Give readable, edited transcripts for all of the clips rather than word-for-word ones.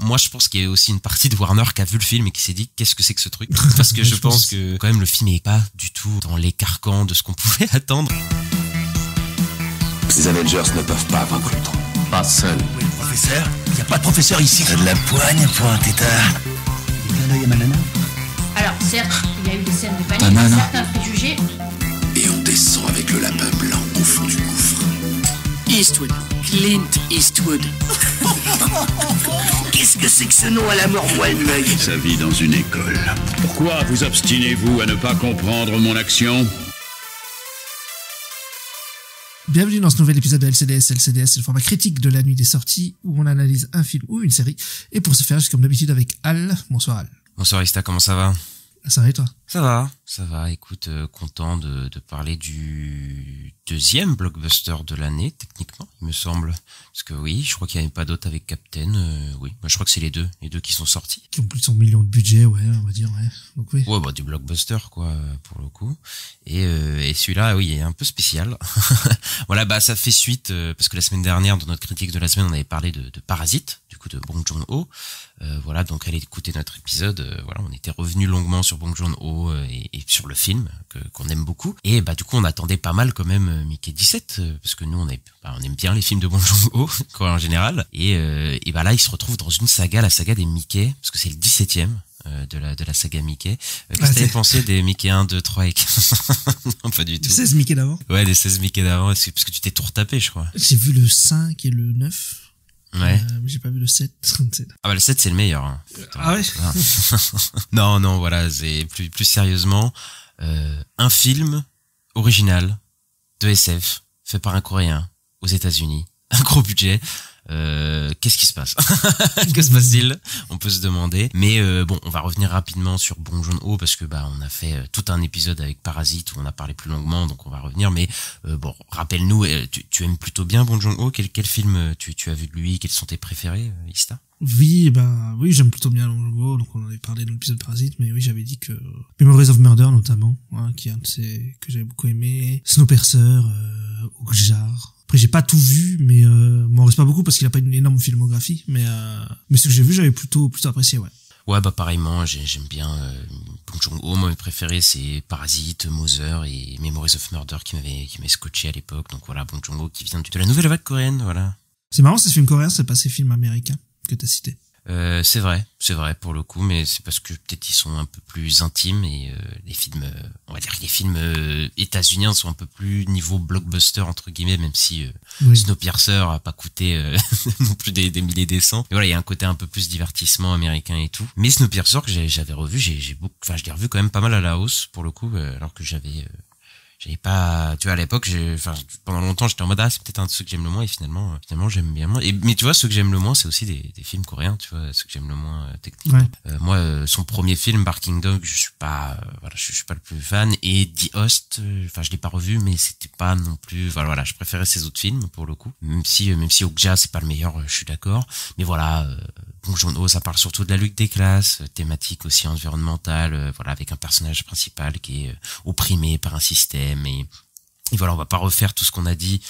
moi je pense qu'il y a aussi une partie de Warner qui a vu le film et qui s'est dit qu'est-ce que c'est que ce truc, parce que je pense que quand même le film est pas du tout dans les carcans de ce qu'on pouvait attendre. Ces Avengers ne peuvent pas vaincre Ultron. Pas seul. Oui, le professeur. Il n'y a pas de professeur ici. T'as de la poigne pour un tétard. Il a l'œil à ma nana. Alors, certes, il y a eu des scènes de panique, Banana. certains préjugés. Et on descend avec le lapin blanc au fond du gouffre. Eastwood. Clint Eastwood. Qu'est-ce que c'est que ce nom à la mort moelle l'œil? Sa vie dans une école. Pourquoi vous obstinez-vous à ne pas comprendre mon action? Bienvenue dans ce nouvel épisode de LCDS. LCDS, c'est le format critique de la nuit des sorties où on analyse un film ou une série. Et pour ce faire, je suis comme d'habitude avec Al. Bonsoir Al. Bonsoir Ista, comment ça va? Ça va et toi? Ça va, écoute, content de parler du deuxième blockbuster de l'année, techniquement, il me semble. Parce que oui, je crois qu'il n'y avait pas d'autres avec Captain, oui. Moi, je crois que c'est les deux qui sont sortis. Qui ont plus de 100 millions de budget, ouais, on va dire, ouais. Donc oui. Ouais, bah, du blockbuster, quoi, pour le coup. Et celui-là, oui, il est un peu spécial. Voilà, bah, ça fait suite, parce que la semaine dernière, dans notre critique de la semaine, on avait parlé de Parasite, du coup, de Bong Joon-ho. Voilà, donc allez écouter notre épisode. Voilà, on était revenu longuement sur Bong Joon-ho et sur le film qu'on aime beaucoup. Et bah du coup, on attendait pas mal quand même Mickey 17 parce que nous on aime bien les films de Bong Joon-ho quoi en général. Et bah là, il se retrouve dans une saga, la saga des Mickey, parce que c'est le 17e de la saga Mickey. Qu'est-ce que t'avais pensé des Mickey 1, 2, 3 et 4? Non, pas du tout. Les 16 Mickey d'avant? Ouais, des 16 Mickey d'avant, parce que tu t'es tout retapé, je crois. J'ai vu le 5 et le 9. Ouais. Mais j'ai pas vu le 7. Ah bah le 7 c'est le meilleur. Hein. Ah ouais. Non, voilà, c'est plus sérieusement un film original de SF fait par un Coréen aux États-Unis, un gros budget. Qu'est-ce qui se passe? Que se passe-t-il? On peut se demander. Mais bon, on va revenir rapidement sur Bong Joon-ho parce que bah on a fait tout un épisode avec Parasite où on a parlé plus longuement, donc on va revenir. Mais bon, rappelle-nous, tu aimes plutôt bien Bong Joon-ho? Quel film tu as vu de lui? Quels sont tes préférés, Ista? Oui, oui, j'aime plutôt bien Bong Joon-ho, donc on en avait parlé dans l'épisode Parasite, mais oui, j'avais dit que Memories of Murder notamment, hein, qui est un de ces que j'avais beaucoup aimé, Snowpiercer, Okjar. Après, j'ai pas tout vu, mais m'en reste pas beaucoup parce qu'il a pas une énorme filmographie, mais ce que j'ai vu, j'avais plutôt apprécié, ouais. Ouais, bah pareillement, j'aime bien Bong Joon-ho. Moi, mes préférés, c'est Parasite, Mother et Memories of Murder qui m'avait scotché à l'époque. Donc voilà, Bong Joon-ho qui vient de la nouvelle vague coréenne, voilà. C'est marrant, ces films coréens, c'est pas ces films américains que t'as cités. C'est vrai pour le coup, mais c'est parce que peut-être ils sont un peu plus intimes et les films, on va dire que les films états-uniens sont un peu plus niveau blockbuster entre guillemets, même si oui. Snowpiercer a pas coûté non plus des milliers des cents. Mais voilà, il y a un côté un peu plus divertissement américain et tout. Mais Snowpiercer que j'avais revu, je l'ai revu quand même pas mal à la hausse pour le coup, alors que j'avais pas, tu vois, à l'époque, pendant longtemps, j'étais en mode, c'est peut-être un de ceux que j'aime le moins, et finalement, j'aime bien moins. Mais tu vois, ceux que j'aime le moins, c'est aussi des films coréens, tu vois, ceux que j'aime le moins, techniquement. Ouais. Moi, son premier film, Barking Dog, je suis pas le plus fan, et The Host, je l'ai pas revu, mais c'était pas non plus, voilà, je préférais ses autres films, pour le coup. Même si Okja, c'est pas le meilleur, je suis d'accord. Mais voilà, Bong Joon-ho, ça parle surtout de la lutte des classes, thématique aussi environnementale, voilà, avec un personnage principal qui est opprimé par un système et voilà, on va pas refaire tout ce qu'on a dit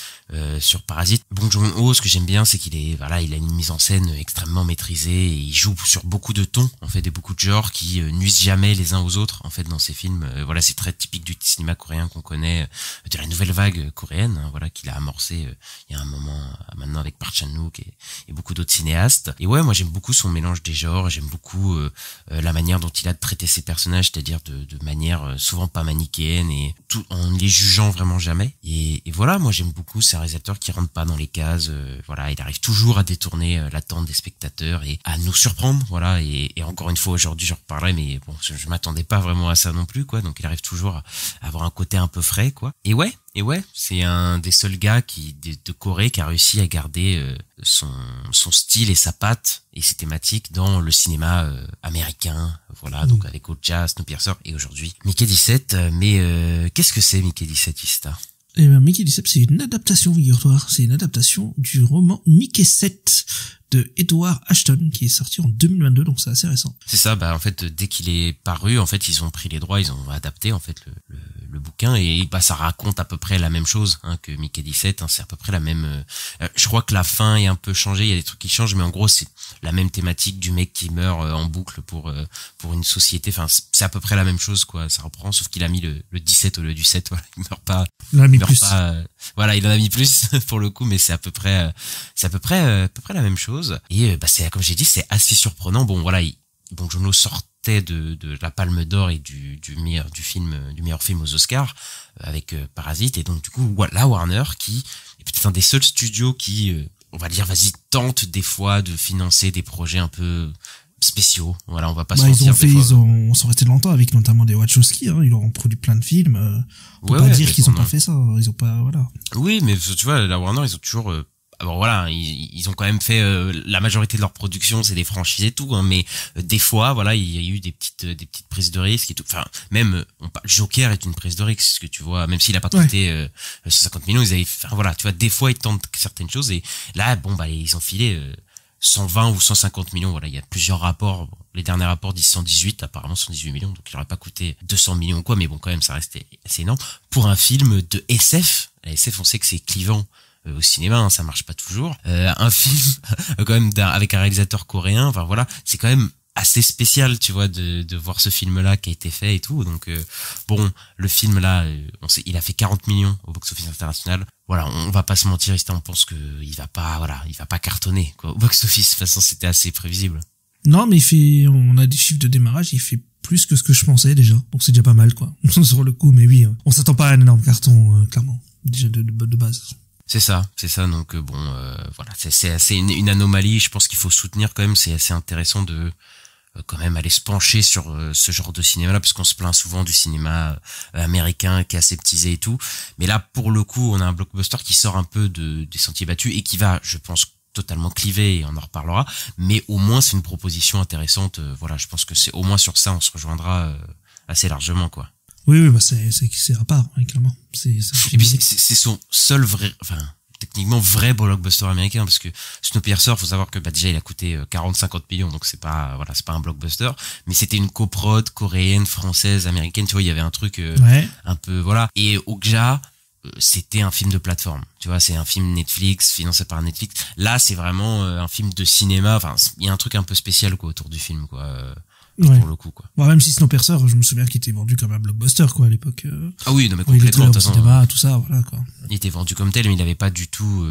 sur Parasite. Bong Joon-ho, ce que j'aime bien, c'est il a une mise en scène extrêmement maîtrisée et il joue sur beaucoup de tons, en fait, et beaucoup de genres qui nuisent jamais les uns aux autres, en fait, dans ses films. Voilà, c'est très typique du cinéma coréen qu'on connaît, de la nouvelle vague coréenne, hein, voilà, qu'il a amorcé il y a un moment maintenant avec Park Chan-wook et beaucoup d'autres cinéastes. Et ouais, moi j'aime beaucoup son mélange des genres, j'aime beaucoup la manière dont il a de traiter ses personnages, c'est-à-dire de manière souvent pas manichéenne et tout en les jugeant vraiment jamais. Et voilà, moi j'aime beaucoup ces réalisateurs qui rentrent pas dans les cases. Voilà, il arrive toujours à détourner l'attente des spectateurs et à nous surprendre. Voilà, et encore une fois aujourd'hui j'en reparlerai, mais bon, je m'attendais pas vraiment à ça non plus, quoi. Donc il arrive toujours à avoir un côté un peu frais, quoi. Et ouais, c'est un des seuls gars de Corée qui a réussi à garder son style et sa patte et ses thématiques dans le cinéma américain. Voilà, donc avec Okja, Snowpiercer et aujourd'hui Mickey 17. Mais qu'est-ce que c'est Mickey 17, Ista? Eh ben, Mickey 17, c'est une adaptation, figure-toi. C'est une adaptation du roman Mickey 7 de Edward Ashton qui est sorti en 2022, donc c'est assez récent. C'est ça, en fait, dès qu'il est paru, en fait, ils ont pris les droits, ils ont adapté, en fait, le bouquin, et ça raconte à peu près la même chose, que Mickey 17, c'est à peu près la même, je crois que la fin est un peu changée, il y a des trucs qui changent, mais en gros, c'est la même thématique du mec qui meurt en boucle pour une société, enfin, c'est à peu près la même chose, quoi, ça reprend, sauf qu'il a mis le 17 au lieu du 7, voilà, il meurt pas. Il en a mis plus. Voilà, il en a mis plus, pour le coup, mais c'est à peu près la même chose. Et, c'est, comme j'ai dit, c'est assez surprenant. Bon, voilà, Bong Joon-ho sortait de la Palme d'Or et du meilleur film aux Oscars avec Parasite, et donc du coup la Warner qui est peut-être un des seuls studios qui on va dire tente des fois de financer des projets un peu spéciaux. Voilà, on va pas se mentir. Ils sont restés longtemps avec notamment des Wachowski, ils leur ont produit plein de films. On peut pas dire qu'ils ont pas fait ça, ils ont pas, voilà. Oui, mais tu vois, la Warner, ils ont toujours alors voilà, ils ont quand même fait la majorité de leur production, c'est des franchises et tout, mais des fois, voilà, il y a eu des petites prises de risque et tout. Enfin, même Joker est une prise de risque, ce que tu vois, même s'il a pas coûté 150 millions, voilà, tu vois, des fois ils tentent certaines choses, et là, ils ont filé 120 ou 150 millions. Voilà, il y a plusieurs rapports. Les derniers rapports disent 118, apparemment 118 millions, donc il aurait pas coûté 200 millions ou quoi, mais bon, quand même, ça restait assez énorme pour un film de SF. La SF, on sait que c'est clivant au cinéma, ça marche pas toujours. Un film quand même avec un réalisateur coréen, enfin voilà, c'est quand même assez spécial, tu vois, de voir ce film-là qui a été fait et tout. Donc le film là, il a fait 40 millions au box-office international. Voilà, on va pas se mentir, on pense que il va pas cartonner quoi au box-office. De toute façon, c'était assez prévisible. Non, mais on a des chiffres de démarrage, il fait plus que ce que je pensais déjà. Donc c'est déjà pas mal, quoi. Sur le coup, mais oui, on s'attend pas à un énorme carton, clairement. Déjà de base. C'est ça. Donc voilà, c'est assez une anomalie. Je pense qu'il faut soutenir quand même. C'est assez intéressant de quand même aller se pencher sur ce genre de cinéma-là, parce qu'on se plaint souvent du cinéma américain qui est aseptisé et tout. Mais là, pour le coup, on a un blockbuster qui sort un peu des sentiers battus et qui va, je pense, totalement clivé, et on en reparlera. Mais au moins, c'est une proposition intéressante. Voilà, je pense que c'est au moins sur ça, on se rejoindra assez largement, quoi. Oui, c'est à part, clairement. Et puis c'est son seul vrai, techniquement vrai blockbuster américain, parce que Snowpiercer, faut savoir que déjà il a coûté 40-50 millions, donc c'est pas un blockbuster, mais c'était une coprod coréenne, française, américaine, tu vois, il y avait un truc un peu, voilà. Et Okja, c'était un film de plateforme, tu vois, c'est un film Netflix, financé par Netflix. Là, c'est vraiment un film de cinéma, il y a un truc un peu spécial, quoi, autour du film, quoi. Pour le coup, quoi. Bon, même si Snowpiercer, je me souviens qu'il était vendu comme un blockbuster, quoi, à l'époque. Ah oui, non, mais complètement, de toute façon. Cinéma, tout ça, voilà, quoi. Il était vendu comme tel, mais il avait pas du tout,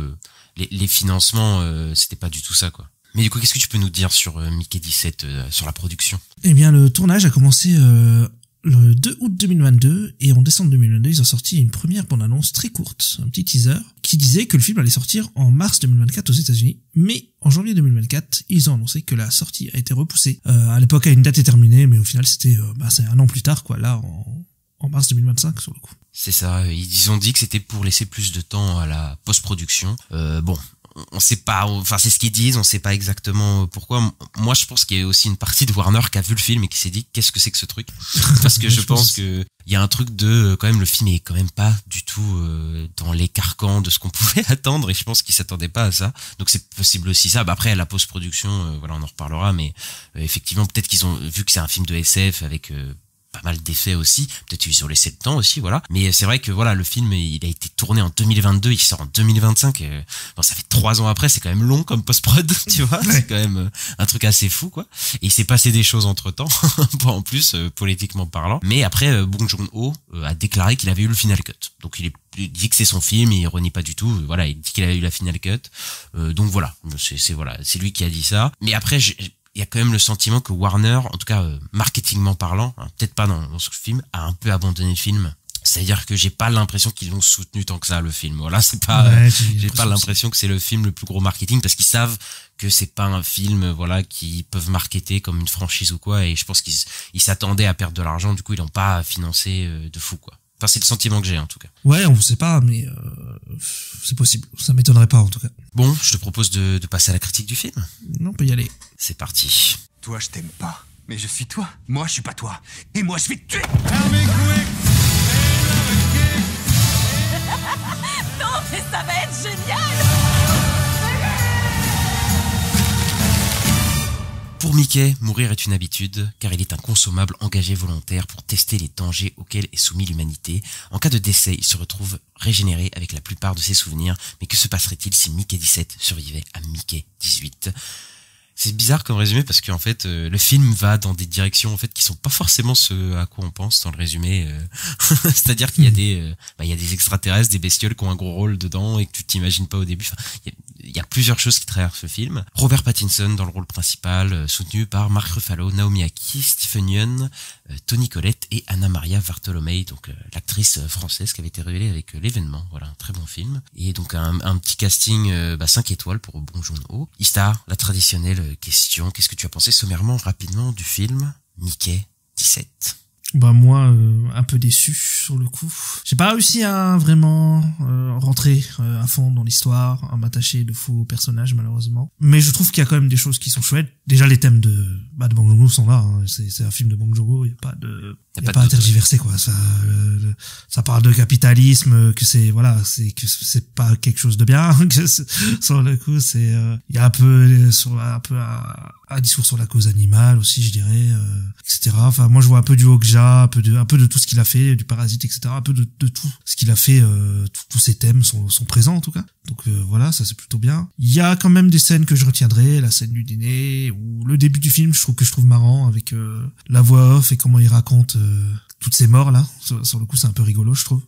les financements, c'était pas du tout ça, quoi. Mais du coup, qu'est-ce que tu peux nous dire sur Mickey 17, sur la production? Eh bien, le tournage a commencé, le 2 août 2022, et en décembre 2022, ils ont sorti une première bande-annonce très courte, un petit teaser, qui disait que le film allait sortir en mars 2024 aux États-Unis, mais en janvier 2024, ils ont annoncé que la sortie a été repoussée, à l'époque à une date déterminée, mais au final c'est un an plus tard, quoi, là, en mars 2025, sur le coup. C'est ça, ils ont dit que c'était pour laisser plus de temps à la post-production. On sait pas, c'est ce qu'ils disent, on sait pas exactement pourquoi. Moi, je pense qu'il y a aussi une partie de Warner qui a vu le film et qui s'est dit, qu'est-ce que c'est que ce truc? Parce que je pense que il y a un truc de, quand même, le film est quand même pas du tout dans les carcans de ce qu'on pouvait attendre, et je pense qu'ils s'attendaient pas à ça. Donc c'est possible aussi ça. Après, la post-production, on en reparlera, mais effectivement, peut-être qu'ils ont vu que c'est un film de SF avec pas mal d'effets aussi, peut-être qu'ils ont laissé le temps aussi, voilà. Mais c'est vrai que voilà, le film, il a été tourné en 2022, il sort en 2025, ça fait 3 ans après, c'est quand même long comme post-prod, tu vois, c'est quand même un truc assez fou, quoi. Et il s'est passé des choses entre-temps, en plus, politiquement parlant. Mais après, Bong Joon-ho a déclaré qu'il avait eu le final cut. Donc il dit que c'est son film, il renie pas du tout, voilà, il dit qu'il avait eu la final cut. Donc voilà, c'est lui qui a dit ça. Mais après, il y a quand même le sentiment que Warner, en tout cas marketingment parlant, peut-être pas dans ce film, a un peu abandonné le film. C'est-à-dire que j'ai pas l'impression qu'ils l'ont soutenu tant que ça, le film. Voilà, c'est pas, j'ai pas l'impression que c'est le film le plus gros marketing, parce qu'ils savent que c'est pas un film, voilà, qu'ils peuvent marketer comme une franchise ou quoi, et je pense qu'ils s'attendaient à perdre de l'argent, du coup ils l'ont pas financé de fou, quoi. Enfin, c'est le sentiment que j'ai, en tout cas. Ouais, on sait pas, mais c'est possible. Ça m'étonnerait pas, en tout cas. Bon, je te propose de passer à la critique du film. On peut y aller. C'est parti. Toi, je t'aime pas. Mais je suis toi. Moi, je suis pas toi. Et moi, je vais te tuer. Non, mais ça va être génial. Pour Mickey, mourir est une habitude, car il est un consommable engagé volontaire pour tester les dangers auxquels est soumis l'humanité. En cas de décès, il se retrouve régénéré avec la plupart de ses souvenirs, mais que se passerait-il si Mickey 17 survivait à Mickey 18 ? C'est bizarre comme résumé parce qu'en fait le film va dans des directions en fait qui sont pas forcément ce à quoi on pense dans le résumé. C'est-à-dire qu'il y a des extraterrestres, des bestioles qui ont un gros rôle dedans et que tu t'imagines pas au début. Enfin, il y a plusieurs choses qui traversent ce film. Robert Pattinson dans le rôle principal, soutenu par Mark Ruffalo, Naomi Ackie, Stephen Yeun, Toni Collette et Anna Maria Bartolomei, donc l'actrice française qui avait été révélée avec l'événement. Voilà, un très bon film. Et donc un petit casting 5 étoiles pour Bong Joon-ho. Ista, la traditionnelle question, qu'est-ce que tu as pensé sommairement, rapidement du film Mickey 17 ? Bah moi un peu déçu sur le coup. J'ai pas réussi à vraiment rentrer à fond dans l'histoire, à m'attacher de faux personnages malheureusement. Mais je trouve qu'il y a quand même des choses qui sont chouettes. Déjà les thèmes de Bong Joon-ho sont là, hein. C'est un film de Bong Joon-ho, il y a pas à tergiverser quoi. Ça parle de capitalisme, que c'est pas quelque chose de bien, que sur le coup c'est il y a un peu un discours sur la cause animale aussi, je dirais, etc. Enfin, moi, je vois un peu du Okja, un peu de tout ce qu'il a fait, du Parasite, etc. Un peu de tout ce qu'il a fait, tous ces thèmes sont présents, en tout cas. Donc, voilà, ça, c'est plutôt bien. Il y a quand même des scènes que je retiendrai, la scène du dîner, ou le début du film, je trouve marrant, avec, la voix off et comment il raconte, toutes ces morts, là. Sur le coup, c'est un peu rigolo, je trouve.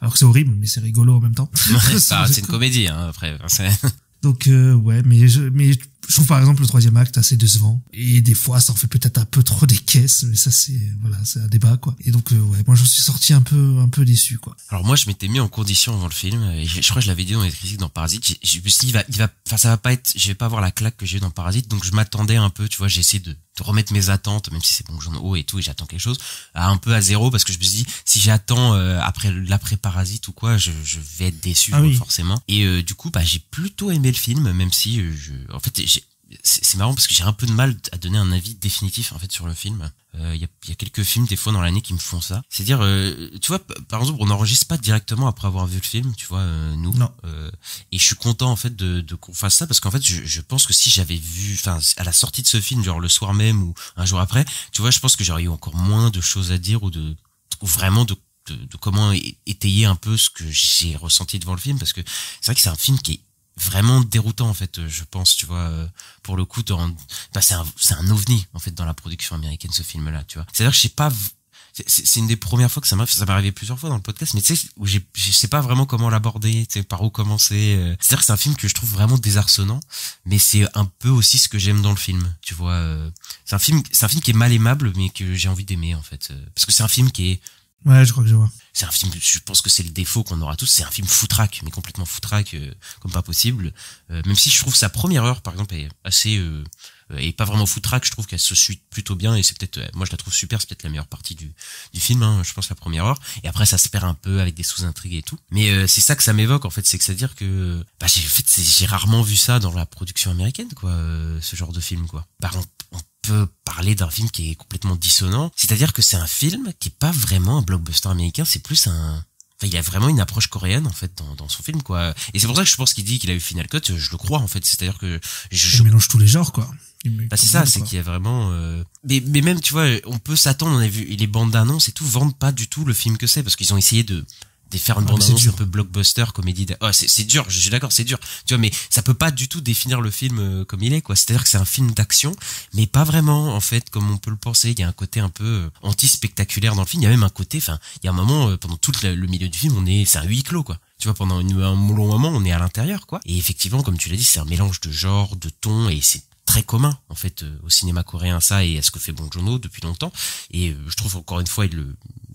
Alors que c'est horrible, mais c'est rigolo en même temps. C'est une comédie, hein, après. Donc, ouais, mais je trouve par exemple le troisième acte assez décevant et des fois ça en fait peut-être un peu trop des caisses, mais ça c'est un débat quoi. Et donc ouais, moi j'en suis sorti un peu déçu quoi. Alors moi je m'étais mis en condition avant le film et je crois que je l'avais dit dans les critiques dans Parasite, je me suis dit ça va pas être, je vais pas avoir la claque que j'ai eu dans Parasite, donc je m'attendais un peu, tu vois, j'ai essayé de remettre mes attentes, même si c'est Bong Joon-ho et tout, et j'attends quelque chose un peu à zéro, parce que je me suis dit si j'attends l'après Parasite ou quoi, je vais être déçu forcément. Et du coup j'ai plutôt aimé le film, même si en fait c'est marrant parce que j'ai un peu de mal à donner un avis définitif en fait sur le film. Il y a quelques films des fois dans l'année qui me font ça. C'est-à-dire, tu vois, par exemple, on n'enregistre pas directement après avoir vu le film, tu vois, nous. Non. Et je suis content en fait de qu'on fasse ça parce qu'en fait, je pense que si j'avais vu, enfin, à la sortie de ce film, genre le soir même ou un jour après, tu vois, je pense que j'aurais eu encore moins de choses à dire ou vraiment de comment étayer un peu ce que j'ai ressenti devant le film, parce que c'est vrai que c'est un film qui est vraiment déroutant en fait, je pense, tu vois, pour le coup c'est un ovni en fait dans la production américaine, ce film là, tu vois. C'est-à-dire que je sais pas, c'est une des premières fois que ça m'est arrivé plusieurs fois dans le podcast, mais tu sais où je sais pas vraiment comment l'aborder, tu sais, par où commencer. C'est-à-dire que c'est un film que je trouve vraiment désarçonnant, mais c'est un peu aussi ce que j'aime dans le film, tu vois. C'est un film qui est mal aimable mais que j'ai envie d'aimer en fait, parce que c'est un film qui est... Ouais, je crois que je vois. C'est un film, je pense que c'est le défaut qu'on aura tous, c'est un film foutraque, mais complètement foutraque, comme pas possible. Même si je trouve sa première heure, par exemple, est assez, et pas vraiment foutraque, je trouve qu'elle se suit plutôt bien, et c'est peut-être, moi je la trouve super, c'est peut-être la meilleure partie du film, hein, je pense, la première heure. Et après ça se perd un peu avec des sous-intrigues et tout. Mais c'est ça que ça m'évoque en fait, c'est que c'est-à-dire que j'ai rarement vu ça dans la production américaine, quoi, ce genre de film, quoi. Par exemple, on peut parler d'un film qui est complètement dissonant, c'est-à-dire que c'est un film qui est pas vraiment un blockbuster américain, c'est plus il a vraiment une approche coréenne en fait dans son film, quoi. Et c'est pour ça que je pense qu'il dit qu'il a eu Final Cut, je le crois en fait, c'est-à-dire que je mélange tous les genres quoi. C'est ça, c'est qu'il y a vraiment mais même tu vois, on peut s'attendre, on a vu les bandes d'annonces et tout vendent pas du tout le film que c'est, parce qu'ils ont essayé de faire une bande-annonce un peu blockbuster, comédie. C'est dur, je suis d'accord, c'est dur. Tu vois, mais ça peut pas du tout définir le film comme il est, quoi. C'est-à-dire que c'est un film d'action, mais pas vraiment, en fait, comme on peut le penser. Il y a un côté un peu anti-spectaculaire dans le film. Il y a même un côté, il y a un moment, pendant tout le milieu du film, c'est un huis clos, quoi. Tu vois, pendant un long moment, on est à l'intérieur, quoi. Et effectivement, comme tu l'as dit, c'est un mélange de genres, de tons, et c'est très commun, en fait, au cinéma coréen, ça, et à ce que fait Bong Joon-ho depuis longtemps. Et je trouve, encore une fois,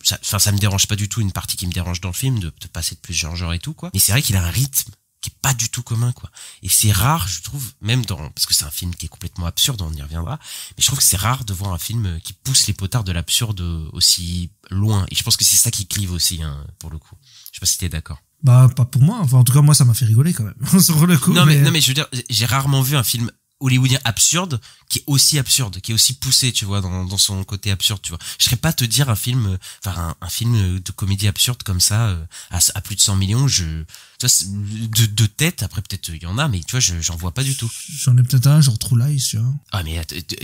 ça me dérange pas du tout, une partie qui me dérange dans le film, de passer de plusieurs genres et tout, quoi. Mais c'est vrai qu'il a un rythme qui est pas du tout commun, quoi. Et c'est rare, je trouve, même parce que c'est un film qui est complètement absurde, on y reviendra, mais je trouve que c'est rare de voir un film qui pousse les potards de l'absurde aussi loin. Et je pense que c'est ça qui clive aussi, hein, pour le coup. Je sais pas si t'es d'accord. Bah, pas pour moi. Enfin, en tout cas, moi, ça m'a fait rigoler, quand même. Sur le coup. Non, mais je veux dire, j'ai rarement vu un film hollywoodien absurde qui est aussi poussé, tu vois, dans son côté absurde, tu vois. Je serais pas te dire un film de comédie absurde comme ça à plus de 100 millions, tu vois, de tête, après peut-être il y en a, mais tu vois, j'en vois pas du tout. J'en ai peut-être un, genre True Lies, tu vois. Ah mais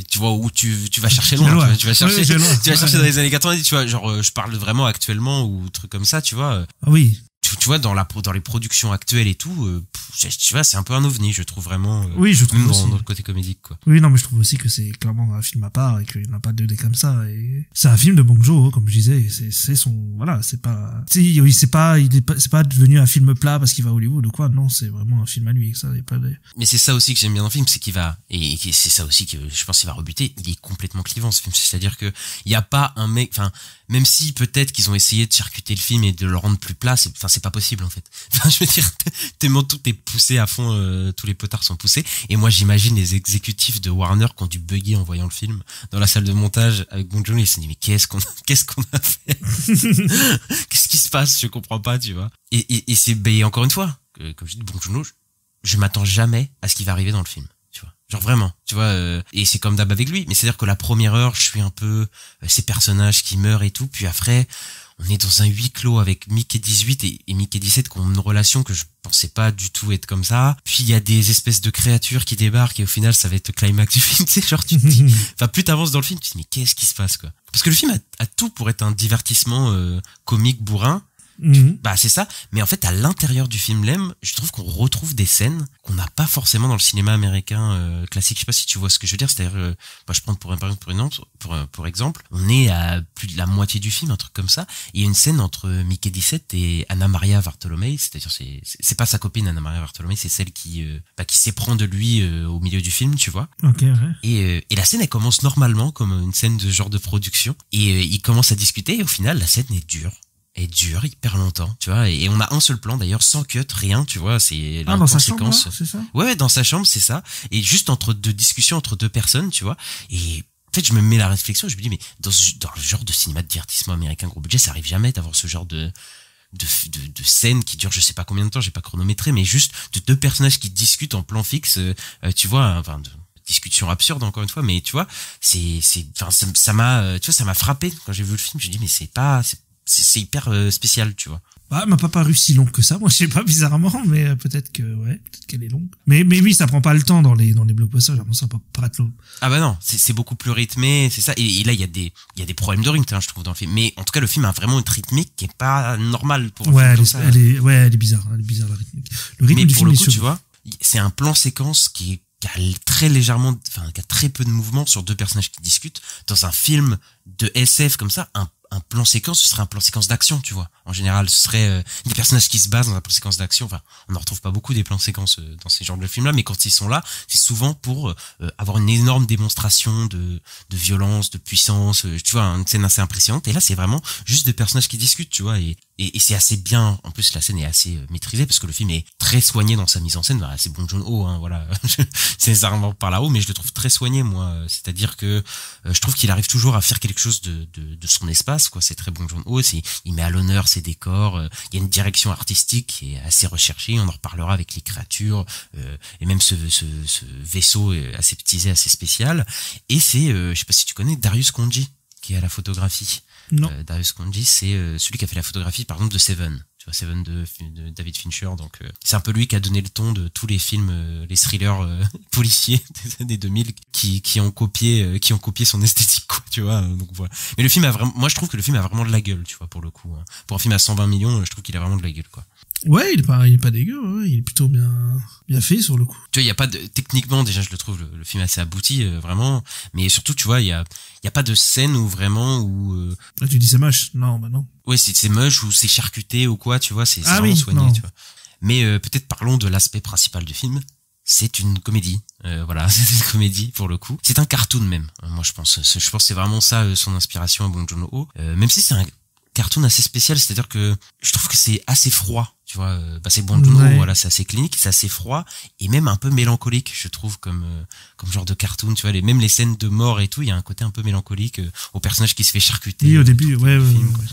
tu vois où tu vas chercher loin, tu vas chercher, oui, tu vas chercher dans les années 90, tu vois, genre je parle vraiment actuellement ou trucs comme ça, tu vois. Ah oui. Tu vois, dans les productions actuelles et tout, tu vois, c'est un peu un ovni, je trouve vraiment. Oui, je trouve même aussi. dans le côté comédique, quoi. Oui, non, mais je trouve aussi que c'est clairement un film à part et qu'il n'y en a pas deux comme ça. Et c'est un film de Bong Joon-ho, comme je disais. C'est son, voilà, c'est pas, oui, c'est pas devenu un film plat parce qu'il va à Hollywood ou quoi. Non, c'est vraiment un film à lui. Ça, y a pas de... Mais c'est ça aussi que j'aime bien dans le film, c'est qu'il va, et c'est ça aussi que je pense qu'il va rebuter. Il est complètement clivant, ce film. C'est-à-dire que il y a pas un mec, enfin, même si peut-être qu'ils ont essayé de charcuter le film et de le rendre plus plat, c'est pas possible en fait. Enfin, je veux dire, tellement tout est poussé à fond, tous les potards sont poussés. Et moi, j'imagine les exécutifs de Warner qui ont dû bugger en voyant le film dans la salle de montage avec Bong Joon-ho. Ils se sont dit mais qu'est-ce qu'on a fait Qu'est-ce qui se passe? Je comprends pas, tu vois. Et c'est encore une fois, comme je dis, Bong Joon-ho, je m'attends jamais à ce qui va arriver dans le film. Genre vraiment, tu vois, et c'est comme d'hab avec lui, mais c'est-à-dire que la première heure, je suis un peu ces personnages qui meurent et tout, puis après, on est dans un huis clos avec Mickey 18 et Mickey 17 qui ont une relation que je pensais pas du tout être comme ça. Puis il y a des espèces de créatures qui débarquent et au final, ça va être le climax du film, tu sais, genre tu te dis, enfin plus t'avances dans le film, tu te dis mais qu'est-ce qui se passe quoi? Parce que le film a tout pour être un divertissement comique bourrin. Bah c'est ça, mais en fait à l'intérieur du film Lem, je trouve qu'on retrouve des scènes qu'on n'a pas forcément dans le cinéma américain classique. Je sais pas si tu vois ce que je veux dire, c'est-à-dire je prends pour exemple, on est à plus de la moitié du film, un truc comme ça, et il y a une scène entre Mickey 17 et Anna Maria Bartolomei, c'est-à-dire c'est pas sa copine Anna Maria Bartolomei, c'est celle qui s'éprend de lui au milieu du film, tu vois. Ok, ouais. Et la scène elle commence normalement comme une scène de genre de production et ils commencent à discuter et au final la scène est dure hyper longtemps, tu vois, et on a un seul plan d'ailleurs sans cut, rien, tu vois, c'est dans sa chambre, là, c'est ça? Ouais, dans sa chambre, c'est ça, et juste entre deux discussions entre deux personnes, tu vois, et en fait je me mets la réflexion, je me dis mais dans le genre de cinéma de divertissement américain gros budget, ça arrive jamais d'avoir ce genre de scène qui dure je sais pas combien de temps, j'ai pas chronométré, mais juste de deux personnages qui discutent en plan fixe, tu vois, enfin discussion absurde encore une fois, mais tu vois, ça m'a frappé quand j'ai vu le film, je me dis mais c'est hyper spécial, tu vois. Bah, elle m'a pas paru si longue que ça. Moi, je sais pas, bizarrement, mais peut-être qu'elle est longue. Mais oui, ça prend pas le temps dans les blockbusters. J'ai l'impression que ça peut pas être long. Ah bah non, c'est beaucoup plus rythmé, c'est ça. Et là, il y a des problèmes de rythme, je trouve, dans le film. Mais en tout cas, le film a vraiment une rythmique qui est pas normale pour un film comme ça. Elle est bizarre. Elle est bizarre, la rythmique. Le rythme mais du pour film le est coup, tu vois, c'est un plan séquence qui a très légèrement, enfin, qui a très peu de mouvement sur deux personnages qui discutent. Dans un film de SF comme ça, un plan séquence, ce serait un plan séquence d'action, tu vois. En général, ce serait des personnages qui se basent dans un plan séquence d'action. Enfin, on n'en retrouve pas beaucoup des plans séquences dans ces genres de films-là, mais quand ils sont là, c'est souvent pour avoir une énorme démonstration de violence, de puissance, tu vois, une scène assez impressionnante. Et là, c'est vraiment juste des personnages qui discutent, tu vois. Et c'est assez bien. En plus, la scène est assez maîtrisée parce que le film est très soigné dans sa mise en scène. Voilà, c'est Bong Joon-ho, hein, voilà. C'est nécessairement par là-haut, mais je le trouve très soigné, moi. C'est-à-dire que je trouve qu'il arrive toujours à faire quelque chose de son espace, quoi. C'est très Bong Joon-ho. Il met à l'honneur ses décors. Il y a une direction artistique qui est assez recherchée. On en reparlera avec les créatures et même ce vaisseau aseptisé, assez spécial. Et c'est, je sais pas si tu connais Darius Khondji qui est à la photographie. Non. Darius Khondji, c'est celui qui a fait la photographie, par exemple, de Seven. Tu vois, Seven de David Fincher. Donc, c'est un peu lui qui a donné le ton de tous les films, les thrillers policiers des années 2000 qui ont copié son esthétique, quoi, tu vois. Donc voilà. Mais le film moi, je trouve que le film a vraiment de la gueule, tu vois, pour le coup. Hein. Pour un film à 120 millions, je trouve qu'il a vraiment de la gueule, quoi. Ouais, il est pas dégueu, ouais, il est plutôt bien fait sur le coup. Tu vois, il y a pas techniquement, déjà, je le trouve le film assez abouti, vraiment, mais surtout, tu vois, il y a pas de scène où vraiment Là, tu dis c'est moche. Non, bah non. Ouais, c'est moche ou c'est charcuté ou quoi, tu vois, c'est vraiment oui, soigné, non. tu vois. Mais peut-être parlons de l'aspect principal du film. C'est une comédie, voilà, c'est une comédie pour le coup. C'est un cartoon même, moi je pense que c'est vraiment ça son inspiration à Bong Joon-ho. Même si c'est un cartoon assez spécial, c'est-à-dire que je trouve que c'est assez froid, tu vois, c'est Bong Joon-ho, Ouais. voilà, c'est assez clinique, c'est assez froid et même un peu mélancolique, je trouve, comme genre de cartoon, tu vois, même les scènes de mort et tout, il y a un côté un peu mélancolique au personnage qui se fait charcuter. Oui, au début, tout ouais, le ouais, film, ouais. quoi.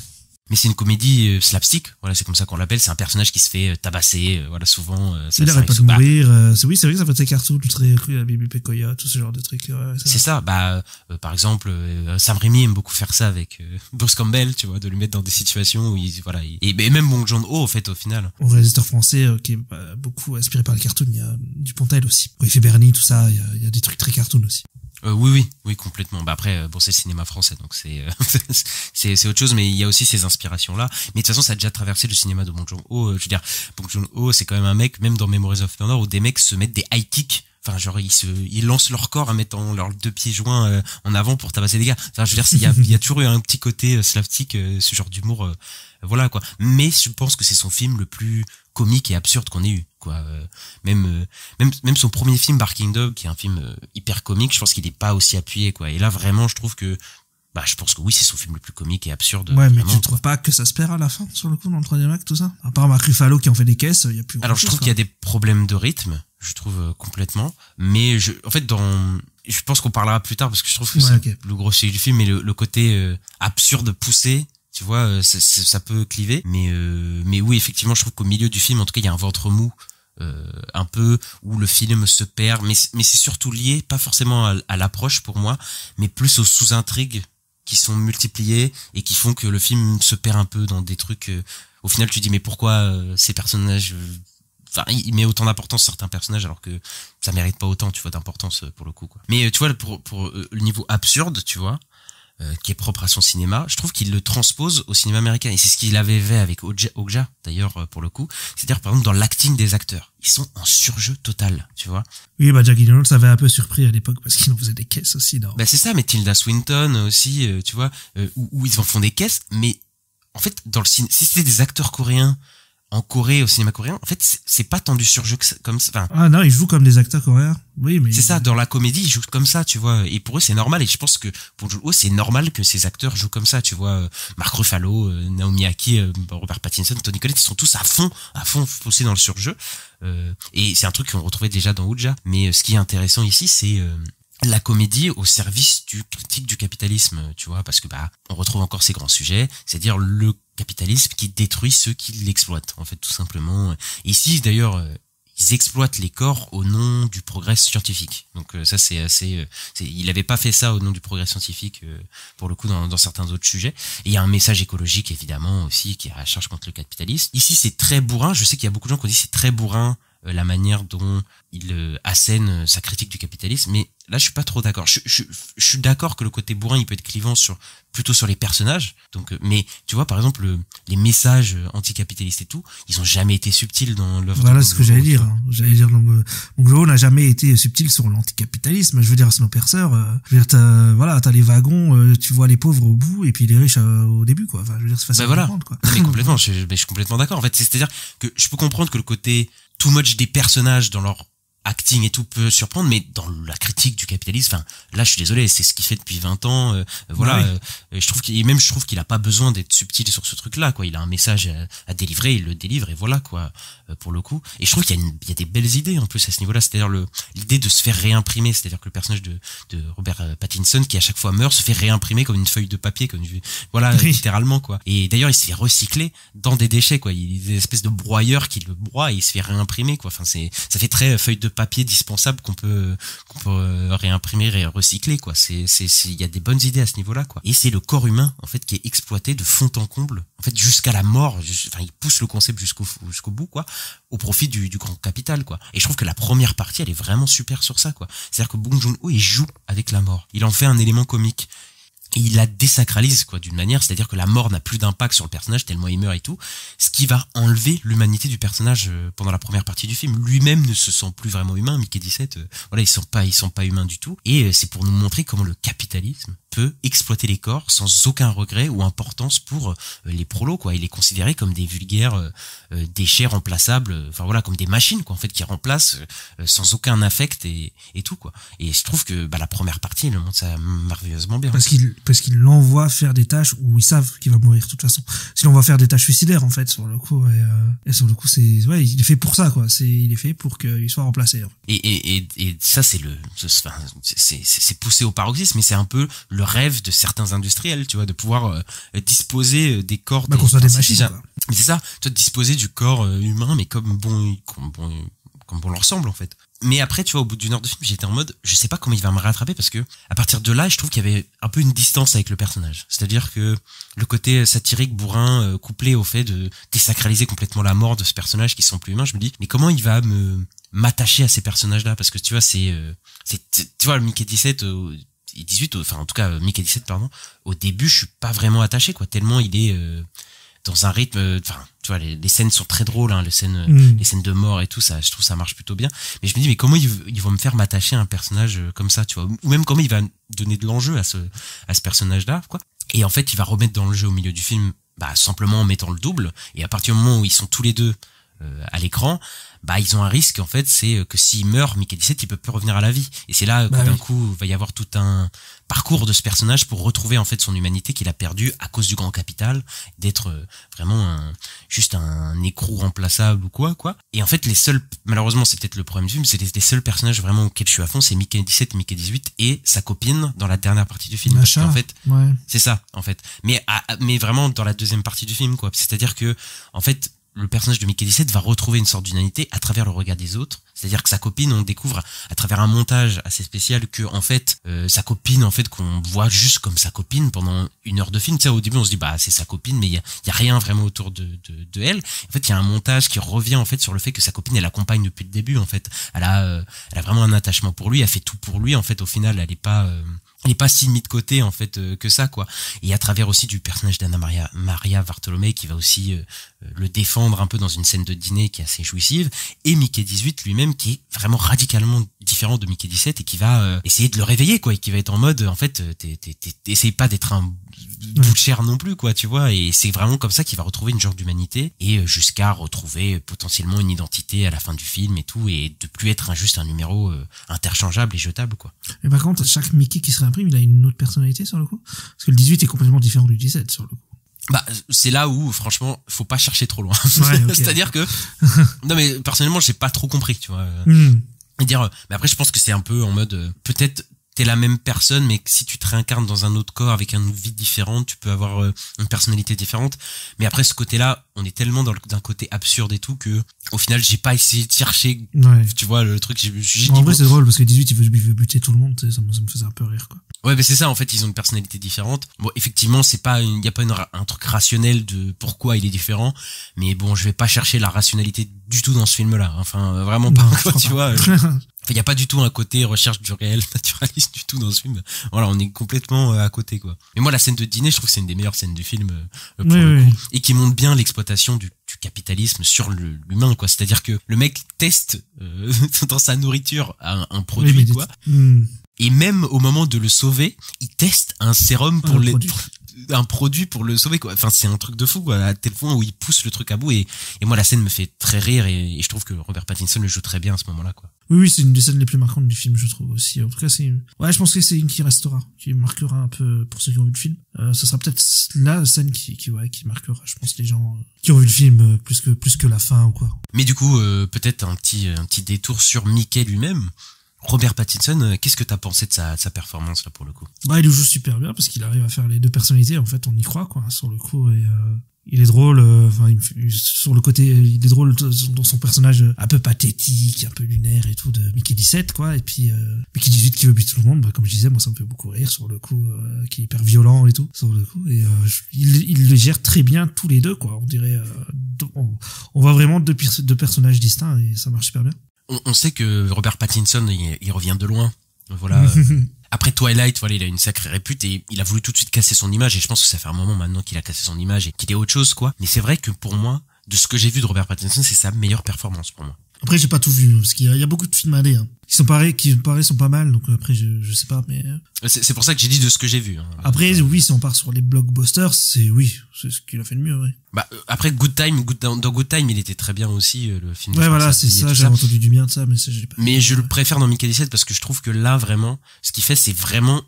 mais c'est une comédie slapstick. Voilà, c'est comme ça qu'on l'appelle. C'est un personnage qui se fait tabasser. Voilà, souvent. Il arrête pas de mourir. Oui, c'est vrai que ça fait très cartoon, très cru à Bibi Pekoya, tout ce genre de trucs. Ouais, c'est ça. Par exemple, Sam Raimi aime beaucoup faire ça avec Bruce Campbell, tu vois, de lui mettre dans des situations où et même Bong Joon-ho, en fait, au final. Un réalisateur français qui est beaucoup inspiré par les cartoons. Il y a Dupontel aussi. Quand il fait Bernie, tout ça, il y a des trucs très cartoon aussi. Oui, complètement. Après, c'est le cinéma français, donc c'est autre chose, mais il y a aussi ces inspirations-là. Mais de toute façon, ça a déjà traversé le cinéma de Bong Joon-ho. Je veux dire, Bong Joon-ho, c'est quand même un mec, même dans Memories of Murder, où des mecs se mettent des high kicks. Enfin, genre, ils lancent leur corps en mettant leurs 2 pieds joints en avant pour tabasser des gars. Enfin, je veux dire, il y a toujours eu un petit côté slapstick, ce genre d'humour, voilà, quoi. Mais je pense que c'est son film le plus comique et absurde qu'on ait eu, quoi. Même son premier film, Barking Dog, qui est un film hyper comique, je pense qu'il est pas aussi appuyé, quoi. Et là, vraiment, je trouve que, je pense que oui, c'est son film le plus comique et absurde. Ouais, mais tu trouves pas que ça se perd à la fin, sur le coup, dans le 3e acte, tout ça? À part Mark Ruffalo qui en fait des caisses, il y a plus. Alors, je trouve qu'il y a des problèmes de rythme, je trouve complètement. Mais en fait, je pense qu'on parlera plus tard parce que je trouve que c'est le gros sujet du film, mais le côté absurde poussé, tu vois, ça peut cliver. Mais oui, effectivement, je trouve qu'au milieu du film, en tout cas, il y a un ventre mou. Un peu où le film se perd, mais c'est surtout lié, pas forcément à l'approche pour moi, mais plus aux sous-intrigues qui sont multipliées et qui font que le film se perd un peu dans des trucs. Au final, tu dis mais pourquoi ces personnages. Enfin, il met autant d'importance certains personnages alors que ça mérite pas autant, tu vois, d'importance pour le coup, quoi. Mais tu vois, pour le niveau absurde, tu vois, qui est propre à son cinéma, je trouve qu'il le transpose au cinéma américain. Et c'est ce qu'il avait fait avec Okja, d'ailleurs, pour le coup. C'est-à-dire, par exemple, dans l'acting des acteurs. Ils sont en surjeu total, tu vois. Oui, Jack Gyllenhaal, ça avait un peu surpris à l'époque parce qu'il en faisait des caisses aussi, non? C'est ça, mais Tilda Swinton aussi, tu vois, où ils en font des caisses, mais en fait, si c'était des acteurs coréens, en Corée, au cinéma coréen, en fait, c'est pas tant du surjeu comme ça. Enfin, ah non, ils jouent comme des acteurs coréens. Oui, mais c'est ça, dans la comédie, ils jouent comme ça, tu vois. Et pour eux, c'est normal. Et je pense que pour Joon-ho, c'est normal que ces acteurs jouent comme ça, tu vois. Mark Ruffalo, Naomi Aki, Robert Pattinson, Toni Collette, ils sont tous à fond poussés dans le surjeu. Et c'est un truc qu'on retrouvait déjà dans Okja. Mais ce qui est intéressant ici, c'est la comédie au service du critique du capitalisme, tu vois, parce que on retrouve encore ces grands sujets, c'est-à-dire le capitalisme qui détruit ceux qui l'exploitent, en fait, tout simplement. Ici, d'ailleurs, ils exploitent les corps au nom du progrès scientifique. Donc ça, c'est assez. Il avait pas fait ça au nom du progrès scientifique, pour le coup, dans certains autres sujets. Et il y a un message écologique, évidemment, aussi, qui est à la charge contre le capitalisme. Ici, c'est très bourrin. Je sais qu'il y a beaucoup de gens qui ont dit c'est très bourrin la manière dont il assène sa critique du capitalisme, mais là je suis pas trop d'accord. Je suis d'accord que le côté bourrin il peut être clivant plutôt sur les personnages. Donc, mais tu vois par exemple les messages anticapitalistes et tout, ils ont jamais été subtils dans l'œuvre. Voilà ce que j'allais dire. J'allais dire Bong Joon-ho n'a jamais été subtil sur l'anticapitalisme. Je veux dire Snowpiercer, je veux dire t'as les wagons, tu vois les pauvres au bout et puis les riches au début, quoi. Enfin je veux dire c'est facile à comprendre, quoi. Mais complètement, je suis complètement d'accord. En fait, c'est-à-dire que je peux comprendre que le côté too much des personnages dans leur acting et tout peut surprendre, mais dans la critique du capitalisme, enfin, là, je suis désolé, c'est ce qu'il fait depuis 20 ans, voilà, je trouve qu'il a pas besoin d'être subtil sur ce truc-là, quoi. Il a un message à délivrer, il le délivre, et voilà, quoi, pour le coup. Et je trouve qu'il y a des belles idées, en plus, à ce niveau-là, c'est-à-dire l'idée de se faire réimprimer, c'est-à-dire que le personnage de Robert Pattinson, qui à chaque fois meurt, se fait réimprimer comme une feuille de papier, voilà, littéralement, quoi. Et d'ailleurs, il se fait recycler dans des déchets, quoi. Il y a des espèces de broyeurs qui le broient et il se fait réimprimer, quoi. Enfin, ça fait très feuille de papier dispensable qu'on peut réimprimer et recycler, quoi. Il y a des bonnes idées à ce niveau-là, quoi. Et c'est le corps humain, en fait, qui est exploité de fond en comble, en fait, jusqu'à la mort. Enfin, il pousse le concept jusqu'au bout, quoi, au profit du grand capital, quoi. Et je trouve que la première partie, elle est vraiment super sur ça, quoi. C'est-à-dire que Bong Joon-ho, il joue avec la mort. Il en fait un élément comique. Et il la désacralise, quoi, d'une manière, c'est-à-dire que la mort n'a plus d'impact sur le personnage tellement il meurt et tout, ce qui va enlever l'humanité du personnage pendant la première partie du film. Lui-même ne se sent plus vraiment humain. Mickey 17, voilà, ils sont pas humains du tout. Et c'est pour nous montrer comment le capitalisme peut exploiter les corps sans aucun regret ou importance pour les prolos, quoi. Il est considéré comme des vulgaires déchets remplaçables, enfin voilà, comme des machines, quoi, en fait, qui remplacent sans aucun affect et tout, quoi. Et je trouve que la première partie, elle montre ça merveilleusement bien. Parce qu'il l'envoie faire des tâches où ils savent qu'il va mourir de toute façon. Sinon on va faire des tâches suicidaires, en fait, sur le coup. Et sur le coup, il est fait pour ça, quoi. Il est fait pour qu'il soit remplacé. Et ça, c'est poussé au paroxysme, mais c'est un peu le rêve de certains industriels, tu vois, de pouvoir disposer des corps. Qu'on soit des machines, quoi. Mais c'est ça, tu vois, disposer du corps humain, mais comme bon leur semble en fait. Mais après, tu vois, au bout d'une heure de film, j'étais en mode, je sais pas comment il va me rattraper parce que à partir de là, je trouve qu'il y avait un peu une distance avec le personnage. C'est-à-dire que le côté satirique, bourrin, couplé au fait de désacraliser complètement la mort de ce personnage qui sont plus humains, je me dis, mais comment il va m'attacher à ces personnages-là? Parce que tu vois, tu vois, le Mickey 17 et 18, enfin en tout cas Mickey 17 pardon, au début, je suis pas vraiment attaché quoi, tellement il est dans un rythme, enfin tu vois, les scènes sont très drôles, hein, les scènes de mort et tout ça, je trouve ça marche plutôt bien, mais je me dis mais comment ils vont me faire m'attacher à un personnage comme ça, tu vois, ou même comment il va donner de l'enjeu à ce personnage là quoi. Et en fait il va remettre dans le jeu au milieu du film, simplement en mettant le double, et à partir du moment où ils sont tous les deux à l'écran, ils ont un risque en fait, c'est que s'il meurt, Mickey 17 il peut plus revenir à la vie, et c'est là que d'un coup va y avoir tout un parcours de ce personnage pour retrouver en fait son humanité qu'il a perdue à cause du grand capital, d'être vraiment juste un écrou remplaçable ou quoi. Et en fait les seuls, malheureusement c'est peut-être le problème du film, c'est les seuls personnages vraiment auxquels je suis à fond, c'est Mickey 17, Mickey 18 et sa copine dans la dernière partie du film. Parce qu'en fait, c'est ça en fait, mais vraiment dans la deuxième partie du film quoi, c'est-à-dire que en fait le personnage de Mickey 17 va retrouver une sorte d'humanité à travers le regard des autres. C'est-à-dire que sa copine, on découvre à travers un montage assez spécial que en fait sa copine, en fait qu'on voit juste comme sa copine pendant une heure de film. Tu sais, au début on se dit c'est sa copine, mais il y a rien vraiment autour de elle. En fait il y a un montage qui revient en fait sur le fait que sa copine elle l'accompagne depuis le début. En fait elle a vraiment un attachement pour lui, elle fait tout pour lui. En fait au final elle est pas si mis de côté en fait que ça quoi. Et à travers aussi du personnage d'Anna Maria Bartolomé qui va aussi le défendre un peu dans une scène de dîner qui est assez jouissive, et Mickey 18 lui-même qui est vraiment radicalement différent de Mickey 17 et qui va essayer de le réveiller quoi, et qui va être en mode en fait t'essayes pas d'être un bout de chair non plus quoi, tu vois, et c'est vraiment comme ça qu'il va retrouver une genre d'humanité et jusqu'à retrouver potentiellement une identité à la fin du film et tout, et de plus être juste un numéro interchangeable et jetable quoi. Mais par contre chaque Mickey qui se réimprime il a une autre personnalité sur le coup, parce que le 18 est complètement différent du 17 sur le coup. C'est là où franchement faut pas chercher trop loin. Ouais, okay. C'est-à-dire que non mais personnellement j'ai pas trop compris, tu vois. Mais après je pense que c'est un peu en mode peut-être t'es la même personne, mais si tu te réincarnes dans un autre corps avec une vie différente, tu peux avoir une personnalité différente. Mais après ce côté-là, on est tellement d'un côté absurde et tout que au final j'ai pas essayé de chercher, tu vois, le truc. En vrai c'est drôle parce que 18 il veut buter tout le monde, ça me faisait un peu rire quoi. Ouais, mais c'est ça, en fait, ils ont une personnalité différente. Bon, effectivement, il y a pas un truc rationnel de pourquoi il est différent, mais bon, je vais pas chercher la rationalité du tout dans ce film-là. Enfin, vraiment pas, quoi, tu vois. Il y a pas du tout un côté recherche du réel naturaliste du tout dans ce film. Voilà, on est complètement à côté, quoi. Mais moi, la scène de dîner, je trouve que c'est une des meilleures scènes du film, pour le coup. Et qui montre bien l'exploitation du capitalisme sur l'humain, quoi. C'est-à-dire que le mec teste, dans sa nourriture un produit, quoi. Et même au moment de le sauver, il teste un sérum pour un produit pour le sauver quoi. Enfin c'est un truc de fou quoi, à tel point où il pousse le truc à bout, et moi la scène me fait très rire, et je trouve que Robert Pattinson le joue très bien à ce moment-là quoi. Oui, c'est une des scènes les plus marquantes du film, je trouve aussi. En tout cas, je pense que c'est une qui restera, qui marquera un peu pour ceux qui ont vu le film. Ce sera peut-être la scène qui marquera, je pense, les gens qui ont vu le film plus que la fin ou quoi. Mais du coup, peut-être un petit détour sur Mickey lui-même. Robert Pattinson, qu'est-ce que t'as pensé de sa performance là pour le coup? Il le joue super bien parce qu'il arrive à faire les deux personnalités, en fait, on y croit quoi sur le coup, et il est drôle, sur le côté, il est drôle dans son personnage un peu pathétique, un peu lunaire et tout de Mickey 17 quoi, et puis Mickey 18 qui veut buter tout le monde, comme je disais, moi ça me fait beaucoup rire sur le coup, qui est hyper violent et tout sur le coup, et il le gère très bien tous les deux quoi, on dirait on voit vraiment deux personnages distincts et ça marche super bien. On sait que Robert Pattinson, il revient de loin. Voilà. Après Twilight, voilà, il a une sacrée répute et il a voulu tout de suite casser son image, et je pense que ça fait un moment maintenant qu'il a cassé son image et qu'il est autre chose, quoi. Mais c'est vrai que pour moi, de ce que j'ai vu de Robert Pattinson, c'est sa meilleure performance pour moi. Après, j'ai pas tout vu, parce qu'il y a beaucoup de films indés, hein, qui sont pas mal, donc après, je sais pas, mais... C'est pour ça que j'ai dit de ce que j'ai vu. Hein. Après, oui, si on part sur les blockbusters, c'est ce qu'il a fait de mieux, ouais. Après, dans Good Time, il était très bien aussi, le film. Ouais, voilà, c'est ça, j'avais entendu du bien de ça, mais ça, j'ai pas... Mais je le préfère dans Mickey 17 parce que je trouve que là, vraiment, ce qu'il fait, c'est vraiment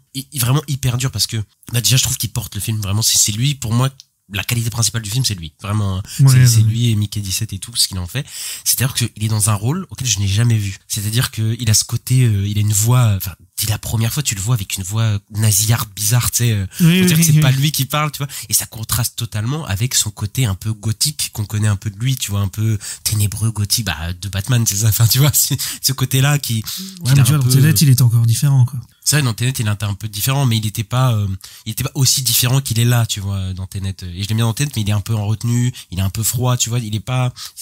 hyper dur, parce que, déjà, je trouve qu'il porte le film, vraiment, c'est lui, pour moi, la qualité principale du film, c'est lui. Vraiment, c'est lui et Mickey 17 et tout ce qu'il en fait. C'est-à-dire qu'il est dans un rôle auquel je n'ai jamais vu. C'est-à-dire qu'il a ce côté, il a une voix, dis la première fois tu le vois avec une voix nasillarde bizarre, tu sais, Oui, on dirait que c'est oui. pas lui qui parle, tu vois, et ça contraste totalement avec son côté un peu gothique qu'on connaît un peu de lui, tu vois, un peu ténébreux gothique, de Batman, c'est ça, enfin tu vois, c'est ce côté-là qui Ouais, mais tu vois, dans Tenet, il était encore différent, quoi. c'est vrai, dans Tenet, il était un peu différent, mais il était pas aussi différent qu'il est là, tu vois, dans Tenet. Et je l'aime bien dans Tenet, mais il est un peu en retenue, il est un peu froid, tu vois,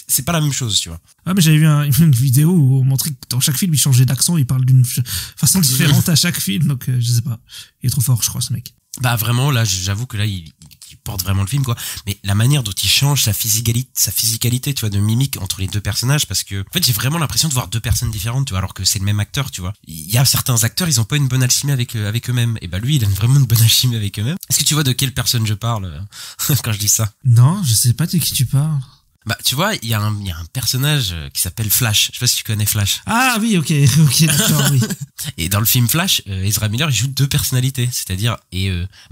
c'est pas la même chose, tu vois. Ah, mais j'avais vu une vidéo où on montrait que dans chaque film, il changeait d'accent, il parle d'une façon différente à chaque film, donc je sais pas. Il est trop fort, je crois, ce mec. Bah vraiment, là, j'avoue que là, il porte vraiment le film, quoi. Mais la manière dont il change sa physicalité, tu vois, de mimique entre les deux personnages, parce que, en fait, j'ai vraiment l'impression de voir deux personnes différentes, tu vois, alors que c'est le même acteur, tu vois. Il y a certains acteurs, ils ont pas une bonne alchimie avec eux-mêmes. Et bah lui, il a vraiment une bonne alchimie avec eux-mêmes. Est-ce que tu vois de quelle personne je parle quand je dis ça? Non, je sais pas de qui tu parles. Bah, tu vois, il y a un personnage qui s'appelle Flash. Je sais pas si tu connais Flash. Ah oui, ok, d'accord, oui. Et dans le film Flash, Ezra Miller, il joue deux personnalités. C'est-à-dire,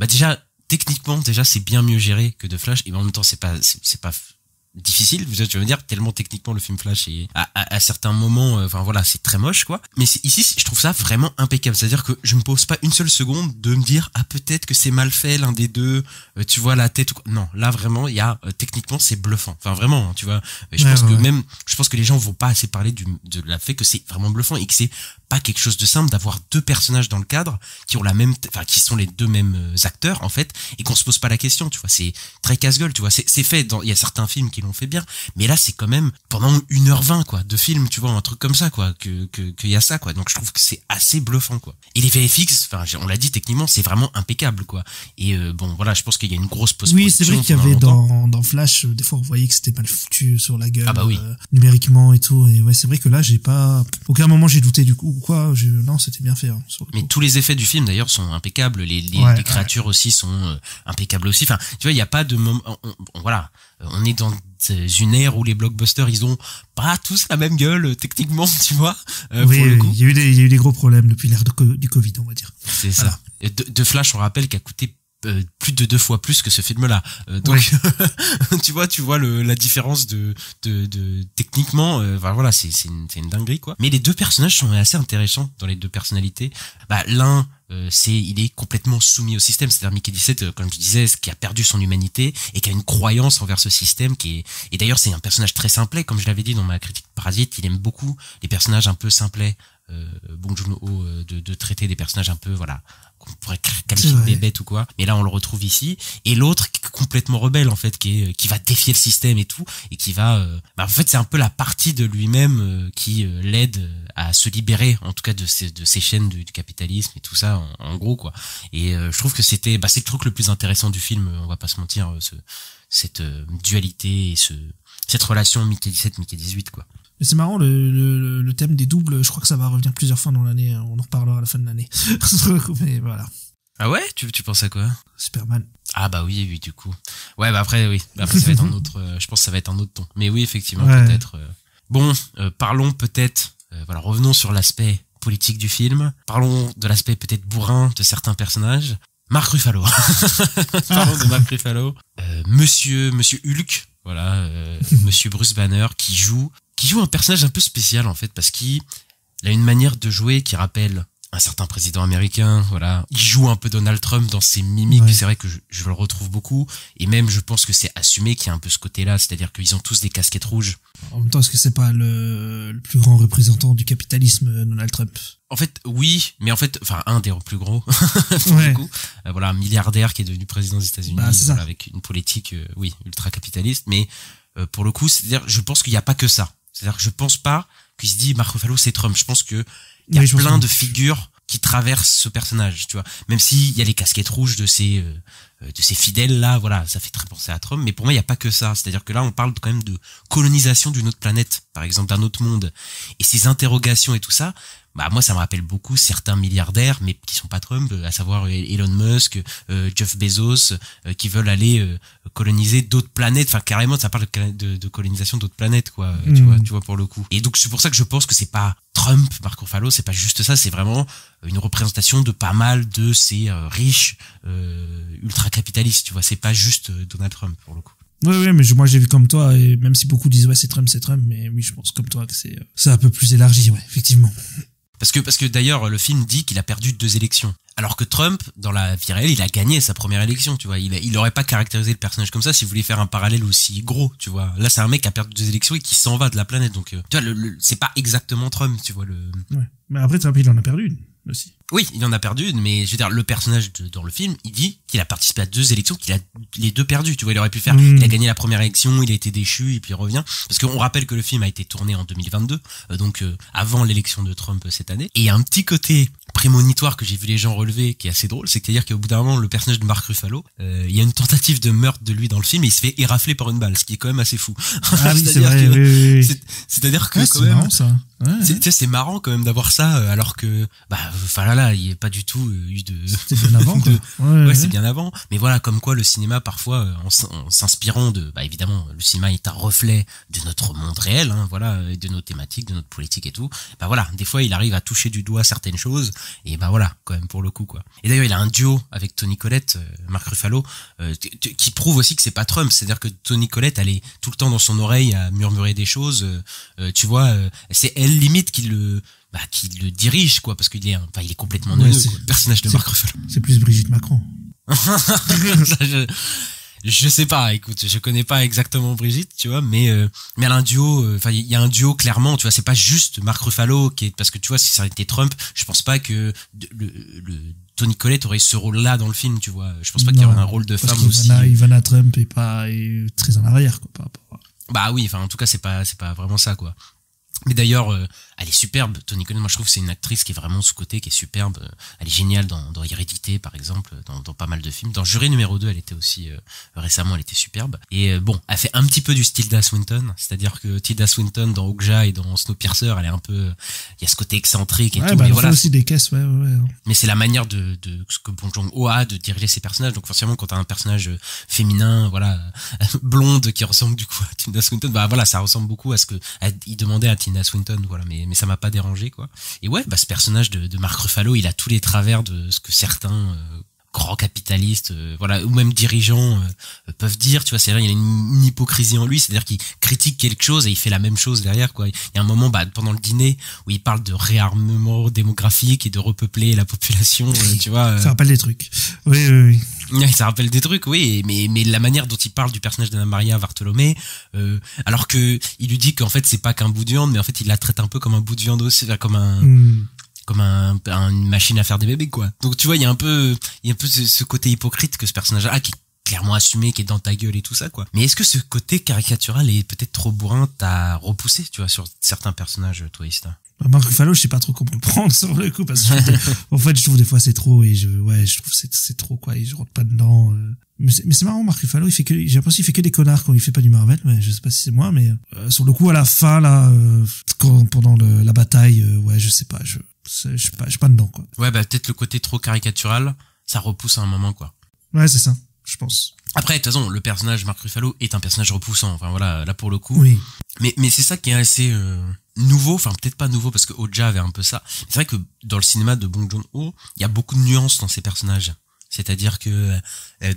déjà, techniquement, c'est bien mieux géré que de Flash. Et en même temps, c'est pas difficile, tu veux dire, tellement techniquement le film Flash est à certains moments, c'est très moche, quoi. Mais ici, je trouve ça vraiment impeccable. C'est-à-dire que je me pose pas une seule seconde de me dire, peut-être que c'est mal fait l'un des deux, tu vois la tête ou quoi. Non, là vraiment, il y a techniquement c'est bluffant. Enfin vraiment, tu vois. Je pense que les gens vont pas assez parler de la fait que c'est vraiment bluffant et que c'est pas quelque chose de simple d'avoir deux personnages dans le cadre qui ont qui sont les deux mêmes acteurs en fait, et qu'on se pose pas la question, tu vois. C'est très casse-gueule, tu vois. C'est fait il y a certains films qui l'ont fait bien, mais là c'est quand même pendant 1h20 quoi de film, tu vois, un truc comme ça quoi, qu'il y a ça quoi. Donc je trouve que c'est assez bluffant quoi. Et les VFX, on l'a dit, techniquement c'est vraiment impeccable quoi. Et je pense qu'il y a une grosse post-production. Oui, c'est vrai qu'il y avait dans Flash, des fois on voyait que c'était mal foutu sur la gueule, ah bah oui, numériquement et tout. Et ouais, c'est vrai que là j'ai pas, aucun moment j'ai douté du coup ou quoi. Non, c'était bien fait. Hein, mais tous les effets du film d'ailleurs sont impeccables. Les créatures aussi sont impeccables aussi. Enfin, tu vois, il y a pas de moment. On est dans une ère où les blockbusters ils ont pas tous la même gueule techniquement, tu vois. Oui, il y a eu des gros problèmes depuis l'ère du Covid, on va dire. C'est ça. De Flash, on rappelle, qui a coûté plus de 2 fois plus que ce film-là. Donc, tu vois la différence de techniquement, c'est une dinguerie, quoi. Mais les deux personnages sont assez intéressants dans les deux personnalités. L'un, il est complètement soumis au système, c'est-à-dire Mickey 17, comme je disais, qui a perdu son humanité et qui a une croyance envers ce système et d'ailleurs c'est un personnage très simplet, comme je l'avais dit dans ma critique de Parasite, il aime beaucoup les personnages un peu simplets, Bong Joon-ho, de traiter des personnages un peu, qu'on pourrait qualifier de bébêtes ou quoi. Mais là, on le retrouve ici. Et l'autre, qui est complètement rebelle, en fait, qui va défier le système et tout, et qui va, en fait, c'est un peu la partie de lui-même qui l'aide à se libérer, en tout cas, de ces chaînes du capitalisme et tout ça, en gros, quoi. Et je trouve que c'est le truc le plus intéressant du film, on va pas se mentir, cette dualité et cette relation Mickey 17, Mickey 18, quoi. Mais c'est marrant, le thème des doubles, je crois que ça va revenir plusieurs fois dans l'année, on en reparlera à la fin de l'année. Mais voilà. Ah ouais? Tu penses à quoi? Superman. Ah bah oui, du coup. Ouais, après, oui. Après, ça va être un autre, je pense que ça va être un autre ton. Mais oui, effectivement, peut-être. Bon, parlons peut-être, revenons sur l'aspect politique du film. Parlons de l'aspect peut-être bourrin de certains personnages. Mark Ruffalo. Parlons de Mark Ruffalo. Monsieur Hulk. Monsieur Bruce Banner qui joue un personnage un peu spécial en fait, parce qu'il a une manière de jouer qui rappelle un certain président américain, il joue un peu Donald Trump dans ses mimiques, c'est vrai que je le retrouve beaucoup, et même je pense que c'est assumé qu'il y a un peu ce côté-là, c'est-à-dire qu'ils ont tous des casquettes rouges. En même temps, est-ce que c'est pas le plus grand représentant du capitalisme, Donald Trump? En fait, oui, mais en fait, un des plus gros, du coup, un milliardaire qui est devenu président des États-Unis, avec une politique, ultra capitaliste, mais pour le coup, c'est-à-dire, je pense qu'il n'y a pas que ça. C'est-à-dire que je pense pas qu'il se dit Mark Ruffalo c'est Trump. Je pense que il y a plein de figures qui traversent ce personnage, tu vois. Même s'il y a les casquettes rouges de ces fidèles là, ça fait très penser à Trump. Mais pour moi, il n'y a pas que ça. C'est-à-dire que là, on parle quand même de colonisation d'une autre planète, par exemple, d'un autre monde. Et ces interrogations et tout ça, moi, ça me rappelle beaucoup certains milliardaires, mais qui sont pas Trump, à savoir Elon Musk, Jeff Bezos, qui veulent aller coloniser d'autres planètes. Enfin, carrément, ça parle de colonisation d'autres planètes, quoi. Tu vois, pour le coup. Et donc, c'est pour ça que je pense que c'est pas Trump, Mark Ruffalo, c'est pas juste ça, c'est vraiment une représentation de pas mal de ces riches ultra capitalistes, tu vois. C'est pas juste Donald Trump, pour le coup. Oui, mais moi j'ai vu comme toi, et même si beaucoup disent c'est Trump, mais oui, je pense comme toi que c'est un peu plus élargi, effectivement. Parce que d'ailleurs, le film dit qu'il a perdu 2 élections. Alors que Trump, dans la vie réelle, il a gagné sa première élection, tu vois. Il aurait pas caractérisé le personnage comme ça s'il voulait faire un parallèle aussi gros, tu vois. Là, c'est un mec qui a perdu 2 élections et qui s'en va de la planète. Donc, tu vois, c'est pas exactement Trump, tu vois. Ouais. Mais après, Trump, il en a perdu une aussi. Oui, il en a perdu une, mais je veux dire, le personnage dans le film, il dit qu'il a participé à 2 élections, qu'il a les 2 perdues, tu vois. Il aurait pu faire, il a gagné la première élection, il a été déchu, et puis il revient. Parce qu'on rappelle que le film a été tourné en 2022, donc avant l'élection de Trump cette année. Et il y a un petit côté prémonitoire que j'ai vu les gens relever qui est assez drôle, c'est-à-dire qu'au bout d'un moment, le personnage de Mark Ruffalo, il y a une tentative de meurtre de lui dans le film et il se fait érafler par une balle, ce qui est quand même assez fou. Ah oui, c'est vrai, oui. C'est-à-dire que ouais, quand c'est même, marrant, ça. Ouais. C'est marrant quand même d'avoir ça, alors que, enfin là, il n'y a pas du tout eu de... C'était bien avant, quoi. Ouais, c'est bien avant. Mais voilà, comme quoi le cinéma, parfois, en s'inspirant de... évidemment, le cinéma est un reflet de notre monde réel, hein, voilà, et de nos thématiques, de notre politique et tout. Voilà, des fois, il arrive à toucher du doigt certaines choses, et voilà, quand même, pour le coup, quoi. Et d'ailleurs, il a un duo avec Toni Collette, Mark Ruffalo, qui prouve aussi que c'est pas Trump. C'est-à-dire que Toni Collette, elle est tout le temps dans son oreille à murmurer des choses, tu vois, c'est elle limite qui le dirige, quoi, parce qu'il est, il est complètement neuneux, le personnage de Mark Ruffalo. C'est plus Brigitte Macron. Je sais pas, écoute, je connais pas exactement Brigitte, tu vois, mais elle a un duo, il y a un duo clairement, tu vois, c'est pas juste Mark Ruffalo qui est, parce que tu vois, si ça avait été Trump, je pense pas que le Toni Collette aurait ce rôle-là dans le film, tu vois. Je pense pas qu'il y aurait un rôle de femme aussi. Ivana Trump est très en arrière, quoi, par rapport à... Oui, en tout cas, c'est pas vraiment ça, quoi. Mais d'ailleurs, elle est superbe, Toni Collette. Moi, je trouve que c'est une actrice qui est vraiment sous-cotée, qui est superbe. Elle est géniale dans Hérédité, par exemple, dans pas mal de films. Dans Jury numéro 2, elle était aussi, récemment, elle était superbe. Et elle fait un petit peu du Tilda Swinton. C'est-à-dire que Tilda Swinton, dans Okja et dans Snowpiercer, elle est un peu... Il y a ce côté excentrique et tout. Mais voilà, fait aussi des caisses, ouais. Mais c'est la manière de ce que Bong Joon-ho a de diriger ses personnages. Donc forcément, quand t'as un personnage féminin, blonde, qui ressemble du coup à Tilda Swinton, ça ressemble beaucoup à ce que il demandait à Tilda Swinton, voilà, mais ça m'a pas dérangé, quoi. Et ce personnage de Mark Ruffalo, il a tous les travers de ce que certains grands capitalistes, ou même dirigeants peuvent dire, tu vois, c'est-à-dire il y a une hypocrisie en lui, c'est-à-dire qu'il critique quelque chose et il fait la même chose derrière, quoi. Il y a un moment pendant le dîner où il parle de réarmement démographique et de repeupler la population, tu vois. Ça rappelle des trucs. Oui. Ça rappelle des trucs, oui, mais la manière dont il parle du personnage d'Anna Maria Bartolomé, alors que il lui dit qu'en fait c'est pas qu'un bout de viande, mais en fait il la traite un peu comme un bout de viande aussi, comme une machine à faire des bébés, quoi. Donc tu vois, il y a un peu ce côté hypocrite que ce personnage-là, qui est clairement assumé, qui est dans ta gueule et tout ça, quoi. Mais est-ce que ce côté caricatural est peut-être trop bourrin, t'as repoussé, tu vois, sur certains personnages, toi, Ista? Mark Ruffalo, je sais pas trop comment le prendre sur le coup, parce que en fait, je trouve des fois c'est trop, et je trouve c'est trop, quoi, et je rentre pas dedans. Mais c'est marrant, Mark Ruffalo, j'ai l'impression qu'il fait que des connards quand il fait pas du Marvel, mais je sais pas si c'est moi, mais sur le coup, à la fin, là, pendant la bataille, je sais pas, je suis pas dedans, quoi. Ouais, peut-être le côté trop caricatural, ça repousse à un moment, quoi. Ouais, c'est ça, je pense. Après, de toute façon, le personnage Mark Ruffalo est un personnage repoussant, là pour le coup. Oui. Mais c'est ça qui est assez nouveau, peut-être pas nouveau parce que Okja avait un peu ça. C'est vrai que dans le cinéma de Bong Joon-ho, il y a beaucoup de nuances dans ces personnages. C'est-à-dire que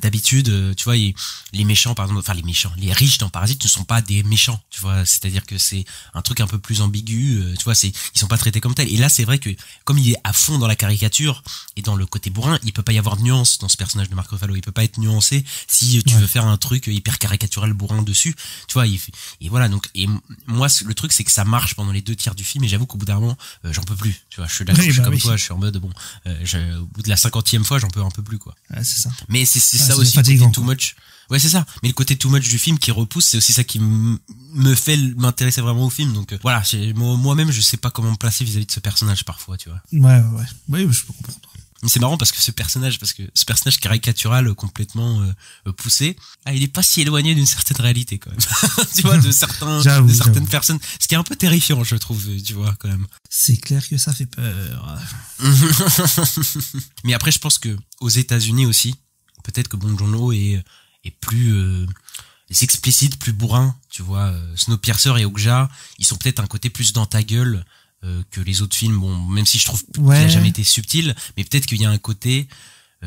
d'habitude, tu vois, les méchants, par exemple, les riches dans Parasite ne sont pas des méchants, tu vois. C'est-à-dire que c'est un truc un peu plus ambigu, tu vois. Ils sont pas traités comme tels. Et là, c'est vrai que comme il est à fond dans la caricature et dans le côté bourrin, il peut pas y avoir de nuance dans ce personnage de Mark Ruffalo. Il peut pas être nuancé si tu veux faire un truc hyper caricatural bourrin dessus, tu vois. Et voilà. Donc, et moi, le truc, c'est que ça marche pendant les 2 tiers du film. Et j'avoue qu'au bout d'un moment, j'en peux plus. Tu vois, je suis d'accord, je suis comme toi. Je suis en mode au bout de la 50e fois, j'en peux un peu plus, quoi. Ouais, c'est ça. Mais c'est ça aussi, le côté too much. Ouais, c'est ça. Mais le côté too much du film qui repousse, c'est aussi ça qui me fait m'intéresser vraiment au film. Donc voilà, moi-même, je sais pas comment me placer vis-à-vis de ce personnage parfois, tu vois. Ouais, je peux comprendre. Mais c'est marrant parce que ce personnage caricatural complètement poussé, il est pas si éloigné d'une certaine réalité quand même. Tu vois, de certaines personnes, ce qui est un peu terrifiant, je trouve, tu vois, quand même. C'est clair que ça fait peur. Mais après, je pense que aux États-Unis aussi, peut-être que Bong Joon-ho est plus explicite, plus bourrin, tu vois. Snowpiercer et Okja, ils sont peut-être un côté plus dans ta gueule que les autres films. Bon, même si je trouve qu'il a jamais été subtil, mais peut-être qu'il y a un côté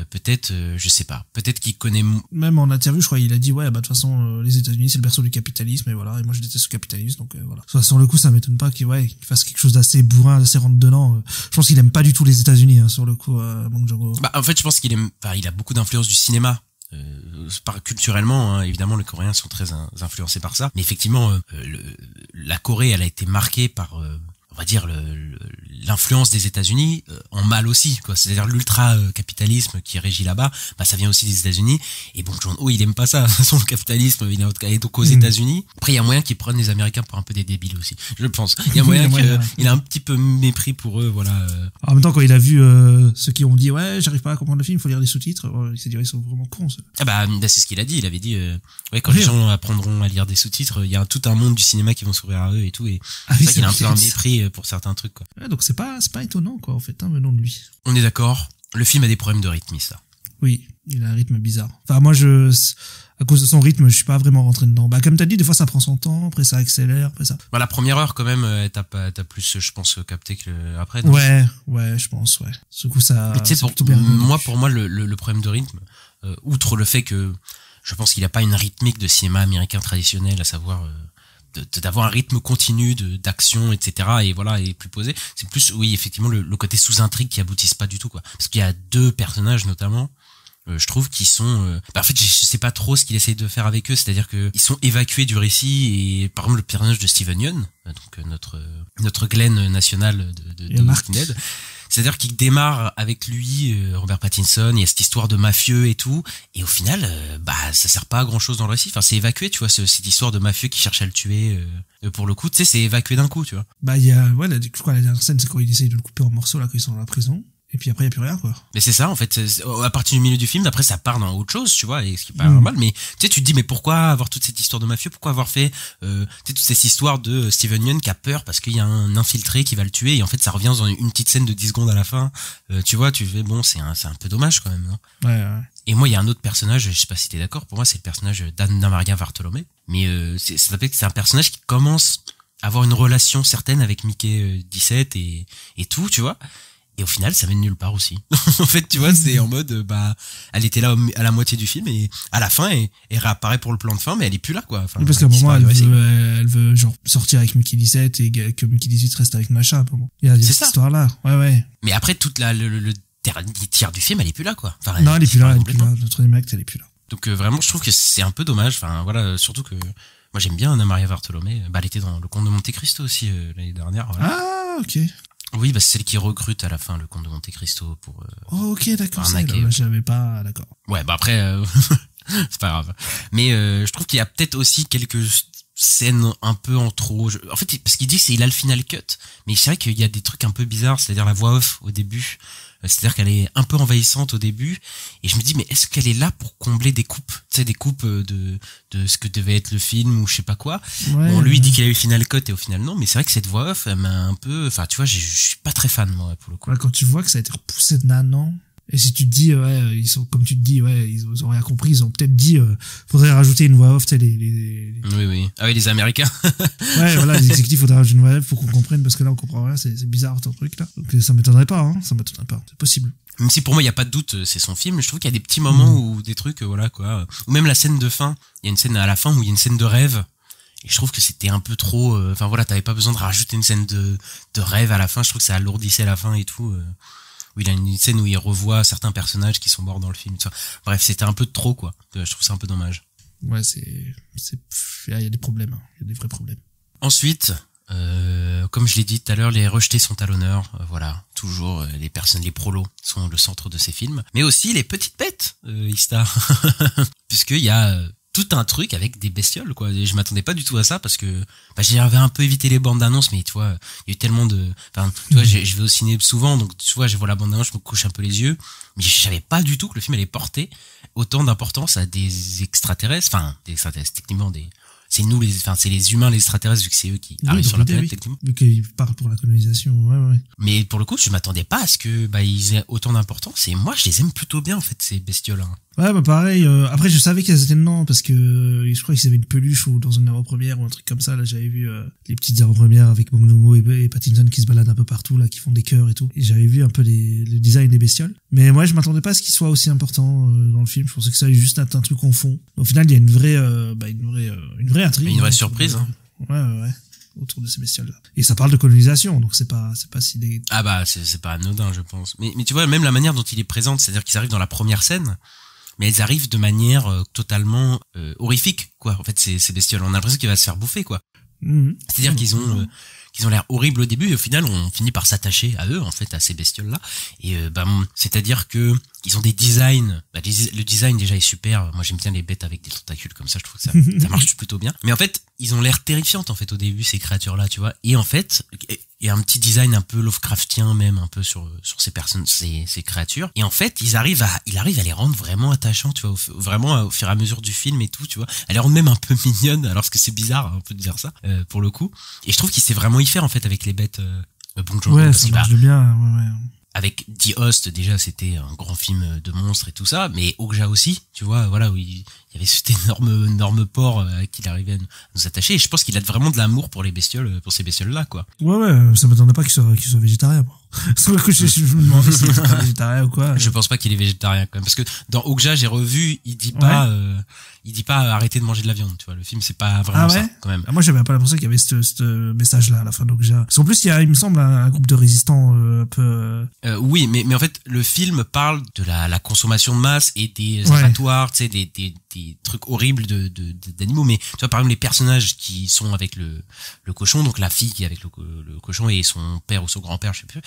peut-être, je sais pas, peut-être qu'il connaît. Même en interview, je crois, il a dit ouais, bah de toute façon, les États-Unis c'est le berceau du capitalisme et voilà. Et moi je déteste ce capitalisme, donc voilà. Soit sur le coup, ça m'étonne pas qu'il fasse quelque chose d'assez bourrin, d'assez rentre-dedans. Je pense qu'il aime pas du tout les États-Unis, hein, sur le coup, Bong Joon-ho. Bah en fait, je pense qu'il aime, il a beaucoup d'influence du cinéma. Culturellement, hein, évidemment, les Coréens sont très influencés par ça. Mais effectivement, la Corée, elle a été marquée par, on va dire, l'influence des États-Unis en mal aussi, quoi. C'est-à-dire l'ultra capitalisme qui régit là-bas, bah ça vient aussi des États-Unis. Et Bong Joon-ho, il aime pas ça. De toute façon, le capitalisme, il est donc aux États-Unis. Après, il y a moyen qu'ils prennent les Américains pour un peu des débiles aussi, je pense. Il y a moyen qu'il a un petit peu mépris pour eux, voilà. En même temps, quand il a vu ceux qui ont dit ouais, j'arrive pas à comprendre le film, il faut lire les sous-titres, il s'est dit ils sont vraiment cons. Ça. Ah bah c'est ce qu'il a dit. Il avait dit quand les gens apprendront à lire des sous-titres, il y a tout un monde du cinéma qui vont s'ouvrir à eux et tout. Et c'est vrai qu'il a un peu un mépris pour certains trucs, quoi. Ouais, donc c'est pas étonnant, quoi, en fait, hein, venant de lui. On est d'accord. Le film a des problèmes de rythme, ça. Oui, il a un rythme bizarre. Enfin, moi, à cause de son rythme, je suis pas vraiment rentré dedans. Bah, comme t'as dit, des fois, ça prend son temps, après ça accélère, après ça. Bah, la première heure, quand même, t'as plus, je pense, capté que après. Non, ouais, je pense, ouais. Ce coup, ça. Tu sais, pour moi, le problème de rythme, outre le fait que je pense qu'il a pas une rythmique de cinéma américain traditionnel, à savoir, d'avoir un rythme continu d'action, etc. et voilà, et plus posé. C'est plus, oui, effectivement, le côté sous-intrigue qui aboutisse pas du tout, quoi. Parce qu'il y a deux personnages, notamment, je trouve qu'ils sont, en fait, je sais pas trop ce qu'il essaye de faire avec eux, c'est-à-dire que ils sont évacués du récit, et par exemple, le personnage de Steven Yeun, donc notre Glenn national de Walking Dead. C'est-à-dire qu'il démarre avec lui, Robert Pattinson, il y a cette histoire de mafieux et tout, et au final, ça sert pas à grand-chose dans le récit. Enfin, c'est évacué, tu vois, cette histoire de mafieux qui cherche à le tuer, pour le coup, tu sais, c'est évacué d'un coup, tu vois. Bah, il y a, ouais, je crois, la dernière scène, c'est quand il essaye de le couper en morceaux, là, quand ils sont dans la prison. Et puis après, il n'y a plus rien, quoi. Mais c'est ça, en fait. À partir du milieu du film, après, ça part dans autre chose, tu vois, et ce qui est pas normal. Mais, tu sais, tu te dis, mais pourquoi avoir toute cette histoire de mafieux? Pourquoi avoir fait, tu sais, toute cette histoire de Steven Yeun qui a peur parce qu'il y a un infiltré qui va le tuer, et en fait, ça revient dans une petite scène de 10 secondes à la fin. Tu vois, tu fais, bon, c'est un peu dommage, quand même, non? Ouais. Et moi, il y a un autre personnage, je sais pas si t'es d'accord, pour moi, c'est le personnage d'Anna Maria Bartolomé. Mais, c'est un personnage qui commence à avoir une relation certaine avec Mickey 17 et tout, tu vois. Et au final, ça mène nulle part aussi. En fait, tu vois, c'est en mode, elle était là à la moitié du film, et à la fin, elle réapparaît pour le plan de fin, mais elle est plus là, quoi. Enfin, oui, parce qu'à un moment, elle veut genre sortir avec Mickey 17 et que Mickey 18 reste avec Macha, à un moment. Il y a cette histoire-là. Ouais. Mais après, toute le dernier tiers du film, elle est plus là, quoi. Enfin, non, elle est plus là. Notre acte, elle est plus là. Donc, vraiment, je trouve que c'est un peu dommage. Enfin, voilà, surtout que moi, j'aime bien Anna Maria Bartolomé. Elle était dans Le Comte de Monte Cristo aussi, l'année dernière. Voilà. Ah, ok. Oui, c'est celle qui recrute à la fin le Comte de Monte Cristo pour. Ok, d'accord. J'avais pas, d'accord. Ouais, après, c'est pas grave. Mais je trouve qu'il y a peut-être aussi quelques scènes un peu en trop. En fait, parce qu'il dit qu'il a le final cut, mais c'est vrai qu'il y a des trucs un peu bizarres, c'est-à-dire la voix off au début. C'est-à-dire qu'elle est un peu envahissante au début, et je me dis, mais est-ce qu'elle est là pour combler des coupes, tu sais, des coupes de ce que devait être le film ou je sais pas quoi. Ouais, bon, lui il dit qu'il a eu Final Cut et au final non, mais c'est vrai que cette voix off, elle m'a un peu, enfin tu vois, je suis pas très fan moi pour le coup. Ouais, quand tu vois que ça a été repoussé de un an, et si tu te dis, ouais, ils sont, comme tu te dis, ouais, ils ont rien compris, ils ont peut-être dit, faudrait rajouter une voix off, tu sais, Oui. Ah oui, les Américains. Ouais, voilà, les exécutifs, faudrait rajouter une voix off pour qu'on comprenne, parce que là, on comprend rien, c'est bizarre, ton truc, là. Donc, ça m'étonnerait pas, c'est possible. Même si pour moi, il y a pas de doute, c'est son film, je trouve qu'il y a des petits moments où des trucs, voilà, quoi. Ou même la scène de fin. Il y a une scène à la fin où il y a une scène de rêve. Et je trouve que c'était un peu trop, enfin voilà, t'avais pas besoin de rajouter une scène de rêve à la fin. Je trouve que ça alourdissait la fin et tout. Où il a une scène où il revoit certains personnages qui sont morts dans le film. Bref, c'était un peu de trop, quoi. Je trouve ça un peu dommage. Ouais, il y a des problèmes, hein. Il y a des vrais problèmes. Ensuite, comme je l'ai dit tout à l'heure, les rejetés sont à l'honneur. Voilà, toujours les prolos sont le centre de ces films. Mais aussi les petites bêtes, Ista. Puisqu'il y a tout un truc avec des bestioles, quoi. Et je m'attendais pas du tout à ça parce que j'avais un peu évité les bandes d'annonces, mais tu vois, il y a eu tellement de, enfin, tu vois, je vais au ciné souvent, donc tu vois, je vois la bande d'annonce, je me couche un peu les yeux, mais je savais pas du tout que le film allait porter autant d'importance à des extraterrestres, enfin, des extraterrestres, techniquement c'est les humains, les extraterrestres, vu que c'est eux qui arrivent sur la planète, techniquement. Vu qu'ils partent pour la colonisation, ouais. Mais pour le coup, je m'attendais pas à ce que, ils aient autant d'importance, et moi, je les aime plutôt bien, en fait, ces bestioles, hein. Ouais, bah pareil. Après, je savais qu'elles étaient dedans parce que je crois qu'ils avaient une peluche ou dans une avant-première ou un truc comme ça. Là, j'avais vu les petites avant-premières avec Bong Joon-ho et Pattinson qui se baladent un peu partout, là, qui font des chœurs et tout. Et j'avais vu un peu le design des bestioles. Mais moi, je m'attendais pas à ce qu'il soit aussi important dans le film. Je pensais que ça allait juste être un truc en fond. Au final, il y a une vraie intrigue. Une vraie surprise. Ouais. Autour de ces bestioles-là. Et ça parle de colonisation, donc c'est pas si Ah bah, c'est pas anodin, je pense. Mais tu vois, même la manière dont il est présent, c'est-à-dire qu'ils arrivent dans la première scène, mais elles arrivent de manière totalement horrifique, quoi. En fait, ces bestioles, on a l'impression qu'il va se faire bouffer, quoi. C'est-à-dire qu'ils ont l'air horribles au début et au final on finit par s'attacher à eux, en fait, à ces bestioles là. Et c'est-à-dire que ils ont des designs, le design déjà est super. Moi j'aime bien les bêtes avec des tentacules comme ça, je trouve que ça marche plutôt bien. Mais en fait ils ont l'air terrifiantes en fait au début, ces créatures là, tu vois. Et en fait il y a un petit design un peu Lovecraftien même, un peu sur ces personnes, ces créatures. Et en fait il arrive à les rendre vraiment attachants, tu vois, vraiment au fur et à mesure du film et tout, tu vois. Elle les rend même un peu mignonnes, alors que c'est bizarre un peu de dire ça pour le coup. Et je trouve qu'il sait vraiment y faire en fait avec les bêtes. Bong Joon-ho, ouais, ça marche bien. Ouais. Avec The Host, déjà, c'était un grand film de monstres et tout ça, mais Okja aussi, tu vois, voilà, où il y avait cet énorme porc à qui il arrivait à nous attacher, et je pense qu'il a vraiment de l'amour pour les bestioles, pour ces bestioles-là, quoi. Ouais, ça m'attendait pas qu'il soit végétarien, moi. C'est vrai que je me demandais s'il était végétarien ou quoi. Je pense pas qu'il est végétarien, quand même, parce que dans Okja, j'ai revu, il dit pas arrêter de manger de la viande, tu vois, le film, c'est pas vraiment ça, quand même. Moi, j'avais pas l'impression qu'il y avait ce message-là à la fin d'Okja. Parce qu'en plus, il me semble, un groupe de résistants, un peu, oui, mais en fait, le film parle de la consommation de masse et des abattoirs, tu sais, des trucs horribles d'animaux. Mais tu vois, par exemple, les personnages qui sont avec le cochon, donc la fille qui est avec le cochon et son père ou son grand-père, je sais plus,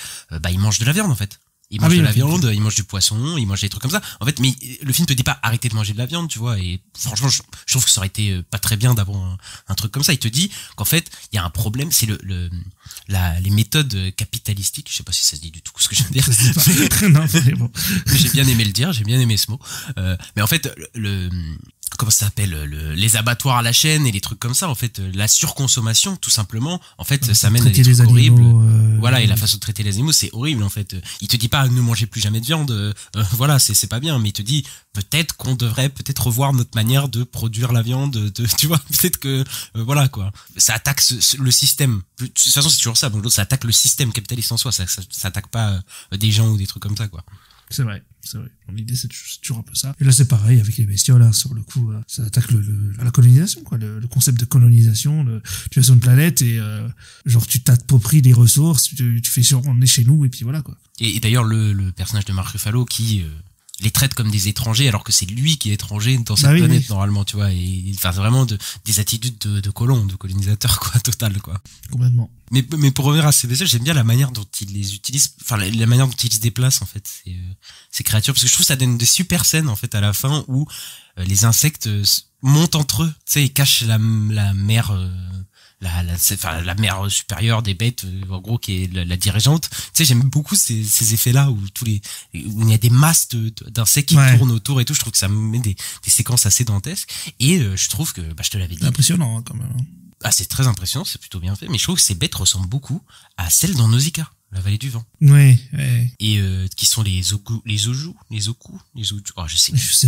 ils mangent de la viande en fait. Ils mangent de la viande, ils mangent du poisson, ils mangent des trucs comme ça. En fait, mais le film te dit pas arrêtez de manger de la viande, tu vois. Et franchement, je trouve que ça aurait été pas très bien d'avoir un truc comme ça. Il te dit qu'en fait, il y a un problème, c'est les méthodes capitalistiques. Je sais pas si ça se dit du tout ce que je veux dire. Non, mais bon. J'ai bien aimé le dire, j'ai bien aimé ce mot. Mais en fait, comment ça s'appelle, les abattoirs à la chaîne et les trucs comme ça, en fait, la surconsommation, tout simplement, en fait, ça mène à des trucs horribles. Voilà, et la façon de traiter les animaux, c'est horrible, en fait. Il te dit pas ne mangez plus jamais de viande, voilà, c'est pas bien, mais il te dit peut-être qu'on devrait revoir notre manière de produire la viande, tu vois, peut-être que voilà quoi. Ça attaque le système. De toute façon, c'est toujours ça. Bon, ça attaque le système capitaliste en soi, ça attaque pas des gens ou des trucs comme ça, quoi. C'est vrai. L'idée, c'est toujours un peu ça. Et là, c'est pareil avec les bestioles, hein, sur le coup, ça attaque la colonisation, quoi, le concept de colonisation, tu vas sur une planète et, genre, tu t'appropries des ressources, tu fais sûr, on est chez nous, et puis voilà, quoi. Et d'ailleurs, le personnage de Mark Ruffalo qui, les traite comme des étrangers alors que c'est lui qui est étranger dans cette planète normalement, tu vois, et il fait vraiment des attitudes de colons, de colonisateurs, quoi, total, quoi. Complètement. Mais pour revenir à ces bestioles, j'aime bien la manière dont il les utilise, enfin la manière dont il se déplace en fait ces créatures, parce que je trouve que ça donne des super scènes en fait à la fin où les insectes montent entre eux, tu sais, ils cachent la mère la mère supérieure des bêtes, en gros, qui est la dirigeante. Tu sais, j'aime beaucoup ces effets-là où où il y a des masses d'insectes qui tournent autour et tout. Je trouve que ça me met des séquences assez dantesques. Et je trouve que, je te l'avais dit. Impressionnant, hein, quand même. Ah, c'est très impressionnant, c'est plutôt bien fait. Mais je trouve que ces bêtes ressemblent beaucoup à celles dans Nausicaa, la vallée du vent. Oui. Et qui sont les oku, je sais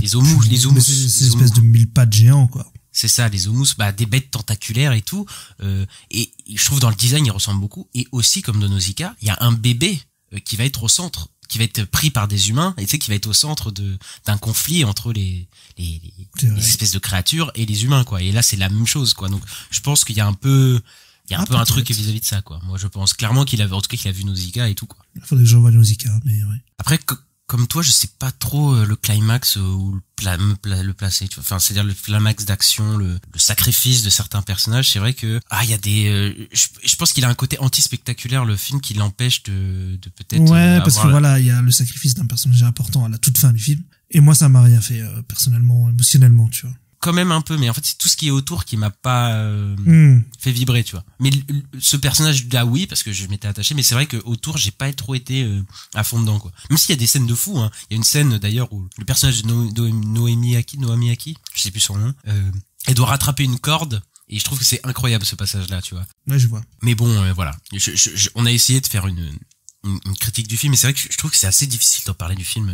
les omus. C'est ces espèces de mille pattes géants, quoi. C'est ça, les omus, des bêtes tentaculaires et tout. Et je trouve dans le design, ils ressemblent beaucoup. Et aussi, comme dans Nausicaa, il y a un bébé qui va être au centre, qui va être pris par des humains, et tu sais, qui va être au centre d'un conflit entre les espèces de créatures et les humains, quoi. Et là, c'est la même chose, quoi. Donc, je pense qu'il y a un peu un truc vis-à-vis de ça, quoi. Moi, je pense clairement qu'il a vu Nausicaa et tout, quoi. Il faudrait que je revoie Nausicaa, mais ouais. Après, comme toi, je sais pas trop le climax ou le placer, tu vois. Enfin, c'est-à-dire le climax d'action, le sacrifice de certains personnages. C'est vrai que il y a des, je pense qu'il a un côté anti-spectaculaire, le film, qui l'empêche de peut-être. Ouais, parce que voilà, il y a le sacrifice d'un personnage important à la toute fin du film. Et moi, ça m'a rien fait personnellement, émotionnellement, tu vois. Quand même un peu, mais en fait c'est tout ce qui est autour qui m'a pas fait vibrer, tu vois. Mais ce personnage là, oui, parce que je m'étais attaché, mais c'est vrai que autour j'ai pas trop été à fond dedans, quoi. Même s'il y a des scènes de fou, hein. Il y a une scène d'ailleurs où le personnage de Noémie Aki, je sais plus son nom, elle doit rattraper une corde. Et je trouve que c'est incroyable ce passage-là, tu vois. Ouais, je vois. Mais bon, voilà. On a essayé de faire une critique du film, mais c'est vrai que je trouve que c'est assez difficile d'en parler du film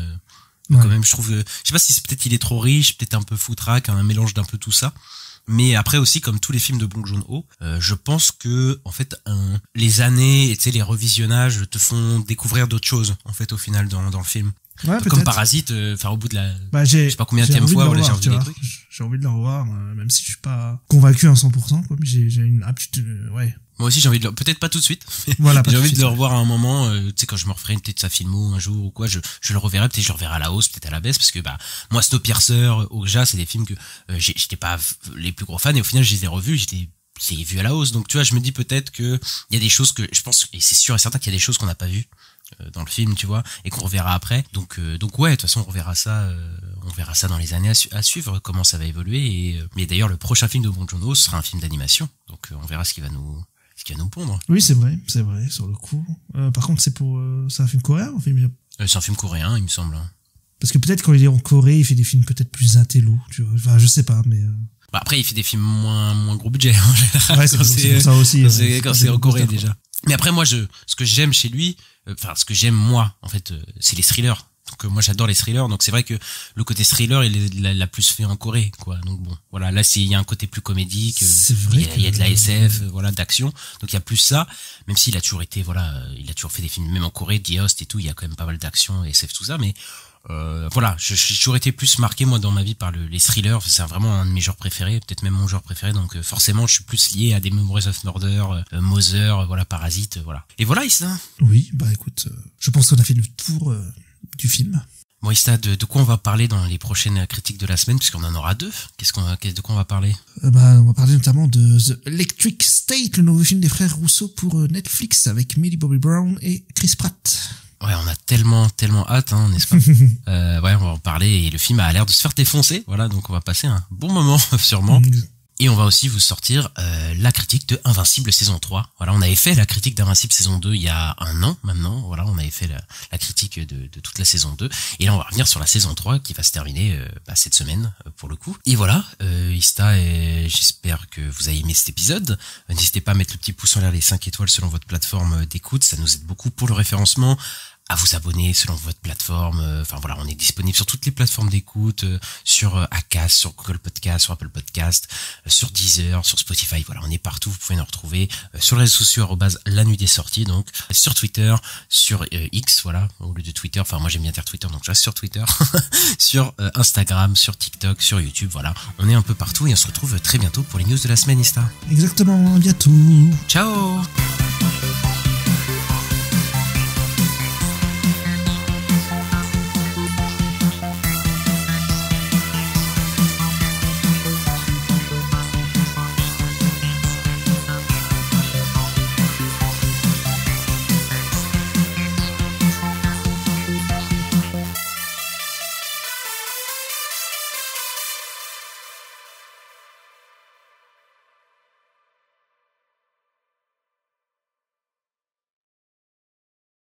Donc quand même, je trouve, je sais pas si c'est peut-être il est trop riche, peut-être un peu foutraque, un mélange d'un peu tout ça. Mais après aussi, comme tous les films de Bong Joon-ho, je pense que en fait, les années, et tu sais, les revisionnages te font découvrir d'autres choses en fait au final dans le film. Ouais, Comme Parasite, au bout de la, je sais pas combien de fois, voilà, j'ai revu des trucs. J'ai envie de le revoir, même si je suis pas convaincu à 100%, quoi, mais j'ai une aptitude, ouais. Moi aussi, j'ai envie de peut-être pas tout de suite. Voilà, j'ai envie de le revoir à un moment, tu sais, quand je me referai peut-être sa filmo un jour ou quoi, je le reverrai, peut-être je le reverrai à la hausse, peut-être à la baisse, parce que, moi, Snowpiercer, Okja, c'est des films que, j'étais pas les plus gros fans, et au final, je les ai revus, j'ai vu à la hausse. Donc, tu vois, je me dis peut-être que il y a des choses que, je pense, et c'est sûr et certain qu'il y a des choses qu'on n'a pas vues dans le film, tu vois, et qu'on reverra après. Donc ouais, de toute façon, on reverra ça dans les années à suivre, comment ça va évoluer. Mais d'ailleurs, le prochain film de Bong Joon-ho sera un film d'animation. Donc on verra ce qui va nous pondre. Oui, c'est vrai, sur le coup. Par contre, c'est un film coréen ou un film c'est un film coréen, il me semble. Parce que peut-être quand il est en Corée, il fait des films peut-être plus intello, tu vois. Enfin, je sais pas, mais. Après, il fait des films moins gros budget en général. Ouais, c'est pour ça aussi. Quand c'est en Corée déjà. Mais après, moi, ce que j'aime chez lui, ce que j'aime moi, en fait, c'est les thrillers. Donc moi, j'adore les thrillers. Donc c'est vrai que le côté thriller, il l'a plus fait en Corée, quoi. Donc bon, voilà, là, il y a un côté plus comédique. Il y a de la SF, voilà, d'action. Donc il y a plus ça. Même s'il a toujours été, voilà, il a toujours fait des films, même en Corée, The Host et tout. Il y a quand même pas mal d'action, SF, tout ça. Mais voilà, j'ai toujours été plus marqué moi dans ma vie par les thrillers. C'est vraiment un de mes genres préférés, peut-être même mon genre préféré. Donc forcément, je suis plus lié à des Memories of Murder, Mother, voilà, Parasite, voilà. Et voilà, Issa. Oui, écoute, je pense qu'on a fait le tour du film. Bon, Issa, de quoi on va parler dans les prochaines critiques de la semaine, puisqu'on en aura 2. De quoi on va parler? On va parler notamment de The Electric State, le nouveau film des frères Russo pour Netflix avec Millie Bobby Brown et Chris Pratt. Ouais, on a tellement hâte, hein, n'est-ce pas? Ouais, on va en parler et le film a l'air de se faire défoncer. Voilà, donc on va passer un bon moment, sûrement. Et on va aussi vous sortir la critique de Invincible saison 3. Voilà, on avait fait la critique d'Invincible saison 2 il y a un an maintenant. Voilà, on avait fait la critique de toute la saison 2. Et là, on va revenir sur la saison 3 qui va se terminer cette semaine pour le coup. Et voilà, Ista, et j'espère que vous avez aimé cet épisode. N'hésitez pas à mettre le petit pouce en l'air, les 5 étoiles selon votre plateforme d'écoute. Ça nous aide beaucoup pour le référencement. À vous abonner selon votre plateforme. Enfin voilà, on est disponible sur toutes les plateformes d'écoute, sur Acast, sur Google Podcast, sur Apple Podcast, sur Deezer, sur Spotify. Voilà, on est partout. Vous pouvez nous retrouver sur les réseaux sociaux @la nuit des sorties, donc sur Twitter, sur X, voilà, au lieu de Twitter. Enfin moi j'aime bien dire Twitter, donc je reste sur Twitter, sur Instagram, sur TikTok, sur YouTube. Voilà, on est un peu partout et on se retrouve très bientôt pour les news de la semaine, Ista. Exactement, à bientôt. Ciao.